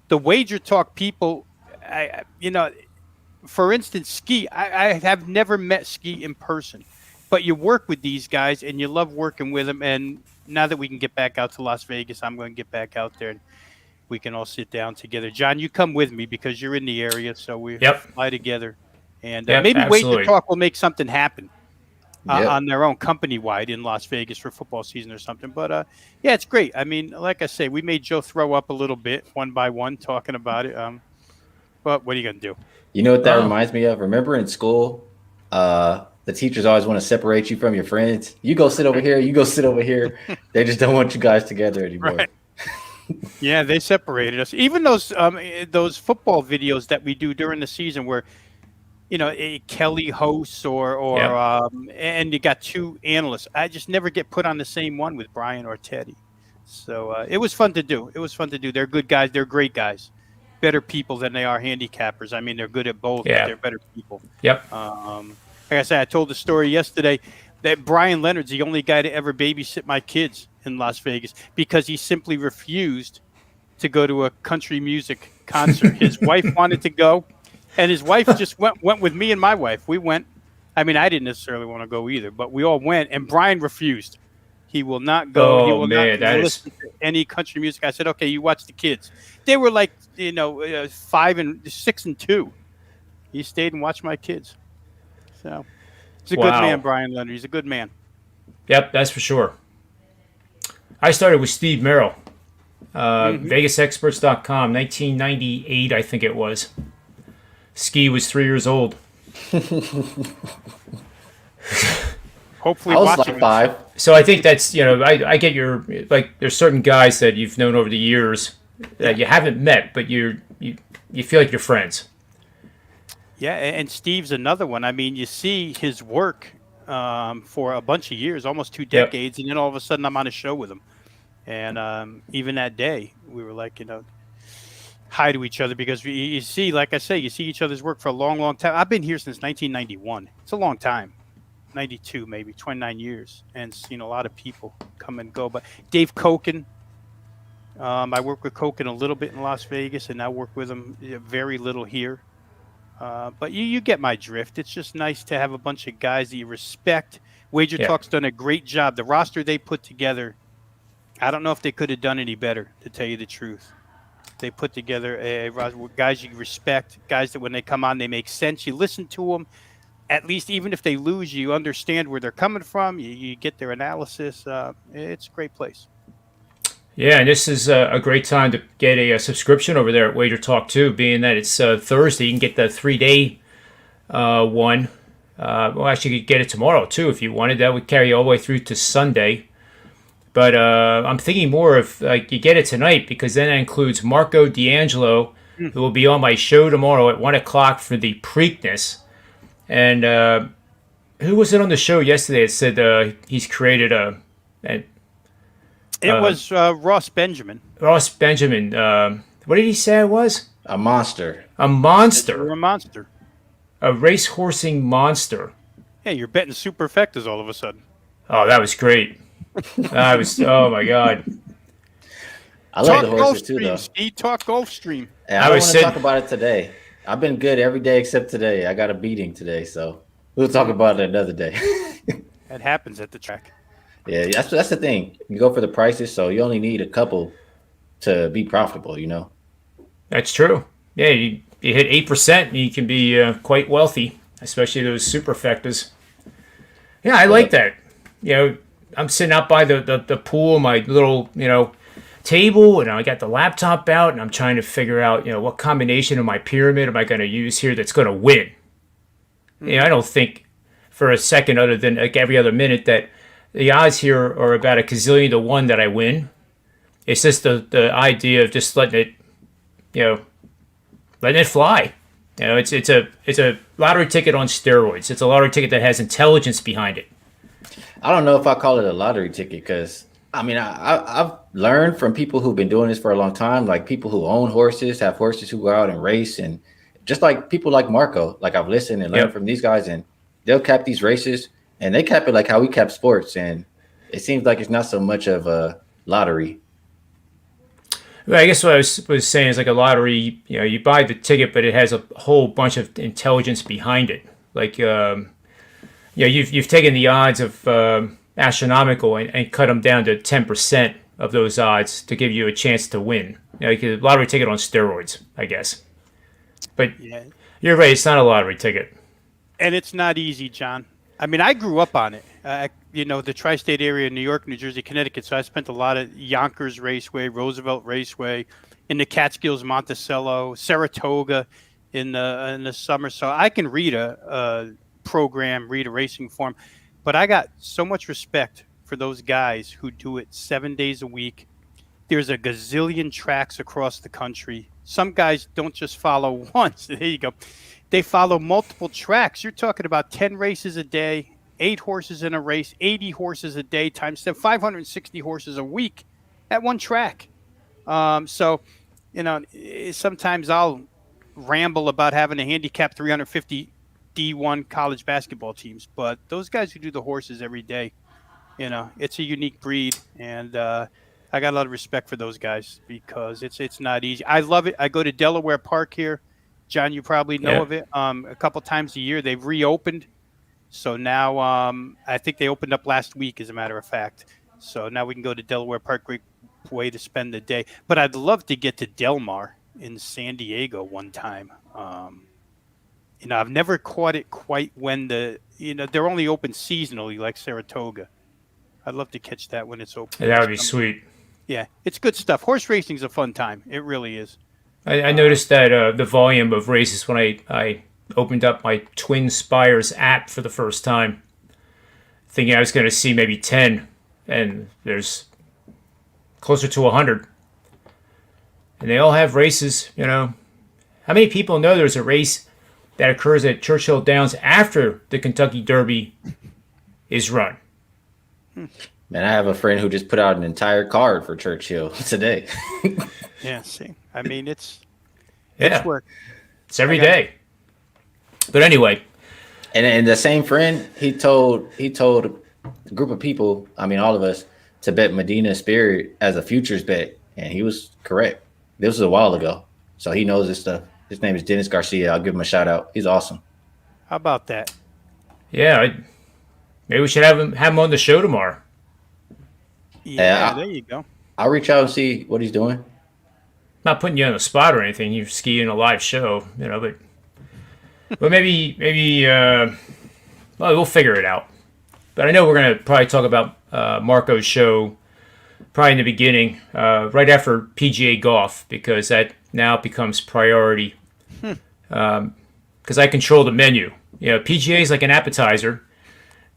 the Wager Talk people, for instance, Ski, I have never met Ski in person, but you work with these guys and you love working with them. And now that we can get back out to Las Vegas, I'm going to get back out there and we can all sit down together. John, you come with me because you're in the area, so we fly together. And maybe absolutely. Wager Talk will make something happen. On their own company-wide in Las Vegas for football season or something. But, it's great. I mean, like I say, we made Joe throw up a little bit one by one talking about it. But what are you going to do? You know what that reminds me of? Remember in school, the teachers always want to separate you from your friends. You go sit over here. You go sit over here. They just don't want you guys together anymore. Right. Yeah, they separated us. Even those football videos that we do during the season, where Kelly hosts Yep. and you got two analysts. I just never get put on the same one with Brian or Teddy. So it was fun to do. It was fun to do. They're good guys. They're great guys. Better people than they are handicappers. I mean, they're good at both, but Yeah. they're better people. Yep. Like I said, I told the story yesterday that Brian Leonard's the only guy to ever babysit my kids in Las Vegas because he simply refused to go to a country music concert. His wife wanted to go, and his wife just went with me and my wife. We went. I mean, I didn't necessarily want to go either, but we all went, and Brian refused. He will not go. He Oh will man, not listen to any country music. I said, okay, you watch the kids. They were like, 5 and 6 and 2. He stayed and watched my kids. So he's a good man, Brian Leonard. He's a good man. Yep, that's for sure. I started with Steve Merrill, VegasExperts.com, 1998, I think it was. Ski was 3 years old. Hopefully, I was watching like 5. So I think that's, I get your, like, there's certain guys that you've known over the years that you haven't met, but you feel like you're friends. Yeah, and Steve's another one. I mean, you see his work for a bunch of years, almost 2 decades, and then all of a sudden I'm on a show with him. And even that day, we were like, hi to each other because you see, like I say, you see each other's work for a long, long time. I've been here since 1991. It's a long time. 92, maybe 29 years, and seen a lot of people come and go. But Dave Koken, I work with Koken a little bit in Las Vegas, and I work with him very little here. But you get my drift. It's just nice to have a bunch of guys that you respect. Wager Talk's done a great job. The roster they put together, I don't know if they could have done any better, to tell you the truth. They put together a roster with guys you respect, guys that when they come on, they make sense. You listen to them. At least even if they lose, you understand where they're coming from. You get their analysis. It's a great place. Yeah, and this is a great time to get a subscription over there at Wager Talk too, being that it's Thursday. You can get the 3-day one. Well, actually, you could get it tomorrow too if you wanted. That would carry all the way through to Sunday. But I'm thinking more of you get it tonight because then that includes Marco D'Angelo, who will be on my show tomorrow at 1 o'clock for the Preakness. And who was it on the show yesterday that said he's created it was Ross Benjamin. Ross Benjamin. What did he say it was? A monster. A monster. You're a monster. A racehorsing monster. Yeah, you're betting superfectas all of a sudden. Oh, that was great. Oh my God. I love the horses too, though. Steve, talk Gulfstream. And I don't want to talk about it today. I've been good every day except today. I got a beating today, so we'll talk about it another day. That happens at the track. Yeah, that's the thing. You go for the prices, so you only need a couple to be profitable, That's true. Yeah, you hit 8% and you can be quite wealthy, especially those superfectas. Yeah, I like that. I'm sitting out by the pool, my little, table, and I got the laptop out, and I'm trying to figure out, what combination of my pyramid am I going to use here that's going to win. I don't think for a second, other than like every other minute, that the odds here are about 1 gazillion to 1 that I win. It's just the idea of just letting it fly. It's a lottery ticket on steroids. It's a lottery ticket that has intelligence behind it. I don't know if I call it a lottery ticket because I've learned from people who've been doing this for a long time, like people who own horses, have horses who go out and race, and just like people like Marco, like I've listened and learned from these guys, and they'll cap these races, and they cap it like how we cap sports, and it seems like it's not so much of a lottery. Well, I guess what I was saying is like a lottery, you buy the ticket, but it has a whole bunch of intelligence behind it. Like, you've taken the odds of astronomical and cut them down to 10% of those odds to give you a chance to win. Like a lottery ticket on steroids, I guess. But you're right, it's not a lottery ticket. And it's not easy, John. I mean, I grew up on it. The tri-state area, New York, New Jersey, Connecticut. So I spent a lot of Yonkers Raceway, Roosevelt Raceway, in the Catskills, Monticello, Saratoga in the summer. So I can read a program, read a racing form. But I got so much respect for those guys who do it 7 days a week. there's a gazillion tracks across the country. Some guys don't just follow once. There you go. They follow multiple tracks. You're talking about 10 races a day, 8 horses in a race, 80 horses a day times 560 horses a week at one track. So, sometimes I'll ramble about having to handicap 350 D1 college basketball teams, but those guys who do the horses every day, it's a unique breed, and I got a lot of respect for those guys because it's not easy. I love it. I go to Delaware Park here. John, you probably know of it. A couple times a year. They've reopened. So now I think they opened up last week, as a matter of fact. So now we can go to Delaware Park. Great way to spend the day. But I'd love to get to Del Mar in San Diego one time. I've never caught it quite when they're only open seasonally, like Saratoga. I'd love to catch that when it's open. Yeah, that would be sweet. Yeah, it's good stuff. Horse racing's a fun time. It really is. I noticed that the volume of races when I opened up my Twin Spires app for the first time, thinking I was going to see maybe 10, and there's closer to 100. And they all have races, How many people know there's a race that occurs at Churchill Downs after the Kentucky Derby is run? Man, I have a friend who just put out an entire card for Churchill today. Yeah, see. I mean, it's work. It's every day. But anyway. And the same friend, he told a group of people, all of us, to bet Medina Spirit as a futures bet. And he was correct. This was a while ago. So he knows this stuff. His name is Dennis Garcia. I'll give him a shout out. He's awesome. How about that? Yeah, maybe we should have him on the show tomorrow. Yeah, there you go. I'll reach out and see what he's doing. Not putting you on the spot or anything. You're skiing a live show, but maybe we'll figure it out. But I know we're going to probably talk about Marco's show probably in the beginning, right after PGA golf, because that now becomes priority. Because I control the menu. PGA is like an appetizer.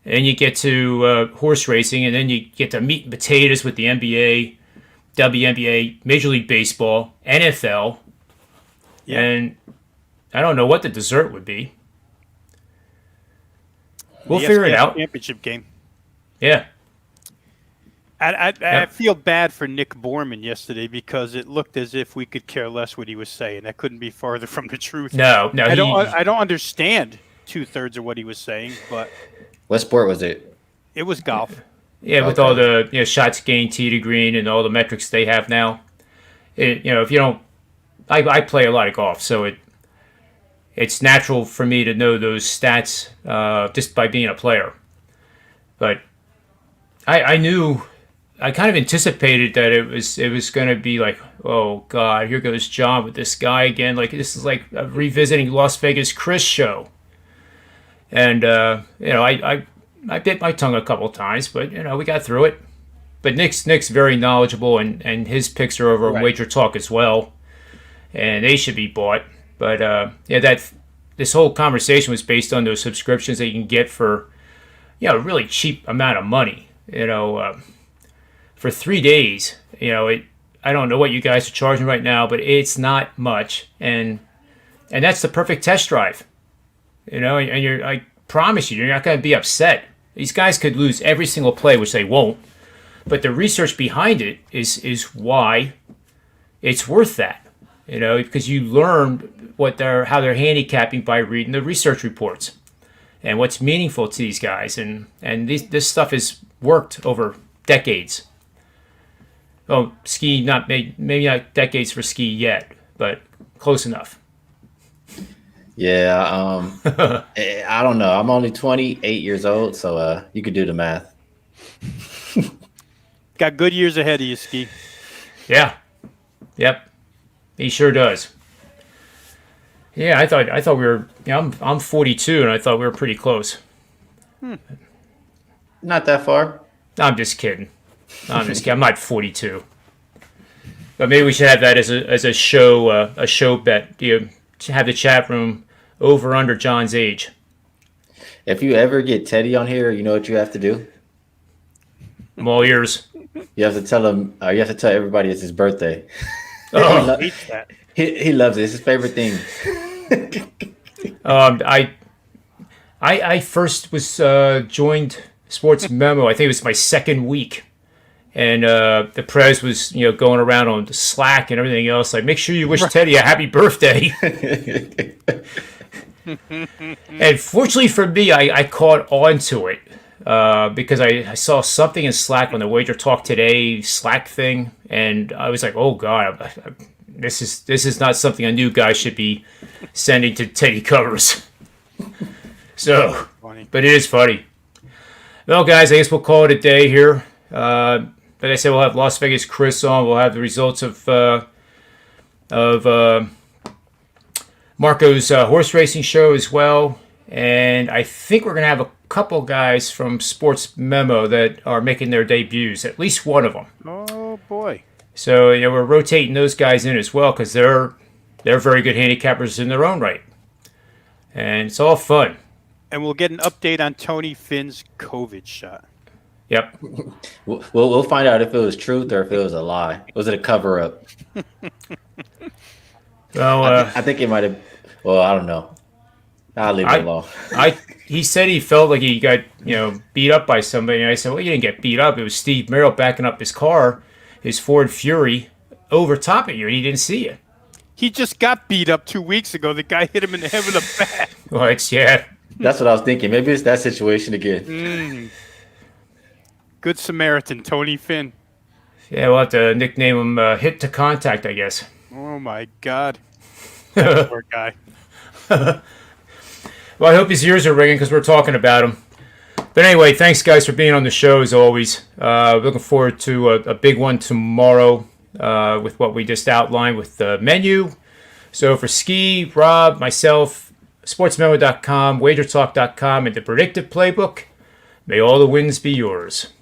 And you get to horse racing, and then you get to meat and potatoes with the NBA, WNBA, Major League Baseball, NFL. Yeah. And I don't know what the dessert would be. We'll figure it out. Championship game. Yeah. I feel bad for Nick Borman yesterday because it looked as if we could care less what he was saying. That couldn't be farther from the truth. No. I don't understand 2/3 of what he was saying, but. What sport was it? It was golf. Yeah, with all the shots gained tee to green and all the metrics they have now. If you don't, I play a lot of golf, so it's natural for me to know those stats just by being a player. But I knew, I kind of anticipated that it was going to be like, oh God, here goes John with this guy again. Like this is like a revisiting Las Vegas Chris show. And, I bit my tongue a couple times, but, we got through it. But Nick's very knowledgeable, and his picks are over on Wager Talk as well. And they should be bought. But, this whole conversation was based on those subscriptions that you can get for, a really cheap amount of money. For 3 days, I don't know what you guys are charging right now, but it's not much. And that's the perfect test drive. And I promise you're not going to be upset. These guys could lose every single play, which they won't. But the research behind it is why it's worth that. Because you learn how they're handicapping by reading the research reports and what's meaningful to these guys. And this stuff has worked over decades. Oh, ski maybe not decades for ski yet, but close enough. Yeah, I don't know. I'm only 28 years old, so you could do the math. Got good years ahead of you, Ski. Yeah. Yep. He sure does. Yeah, I thought we were. I'm 42, and I thought we were pretty close. Not that far. I'm just kidding. I'm not 42. But maybe we should have that as a show bet. Have the chat room over under John's age. If you ever get Teddy on here, you know what you have to do? I'm all ears. You have to tell him. You have to tell everybody it's his birthday. Oh. Hates that. He loves it. It's his favorite thing. I first was joined Sports Memo. I think it was my second week, and the press was going around on the Slack and everything else. Like, make sure you wish Teddy a happy birthday. And fortunately for me, I caught on to it because I saw something in Slack on the Wager Talk Today Slack thing, and I was like, oh God, this is not something a new guy should be sending to Teddy Covers. So, but it is funny. Well, guys, I guess we'll call it a day here. Like I said, we'll have Las Vegas Chris on. We'll have the results of Marco's horse racing show as well. And I think we're going to have a couple guys from Sports Memo that are making their debuts, at least one of them. Oh, boy. So, we're rotating those guys in as well because they're very good handicappers in their own right. And it's all fun. And we'll get an update on Tony Finn's COVID shot. Yep. We'll find out if it was truth or if it was a lie. Was it a cover up? Well, I think it might have. Well, I don't know. I'll leave it alone. He said he felt like he got beat up by somebody, and I said, well, you didn't get beat up. It was Steve Merrill backing up his car, his Ford Fury, over top of you, and he didn't see you. He just got beat up 2 weeks ago. The guy hit him in the head with a bat. Well, yeah. That's what I was thinking. Maybe it's that situation again. Good Samaritan, Tony Finn. Yeah, we'll have to nickname him Hit to Contact, I guess. Oh, my God. That poor guy. Well, I hope his ears are ringing because we're talking about him. But anyway, thanks, guys, for being on the show, as always. Looking forward to a big one tomorrow with what we just outlined with the menu. So for Ski, Rob, myself, sportsmemo.com, wagertalk.com, and the Predictive PlayBook, may all the wins be yours.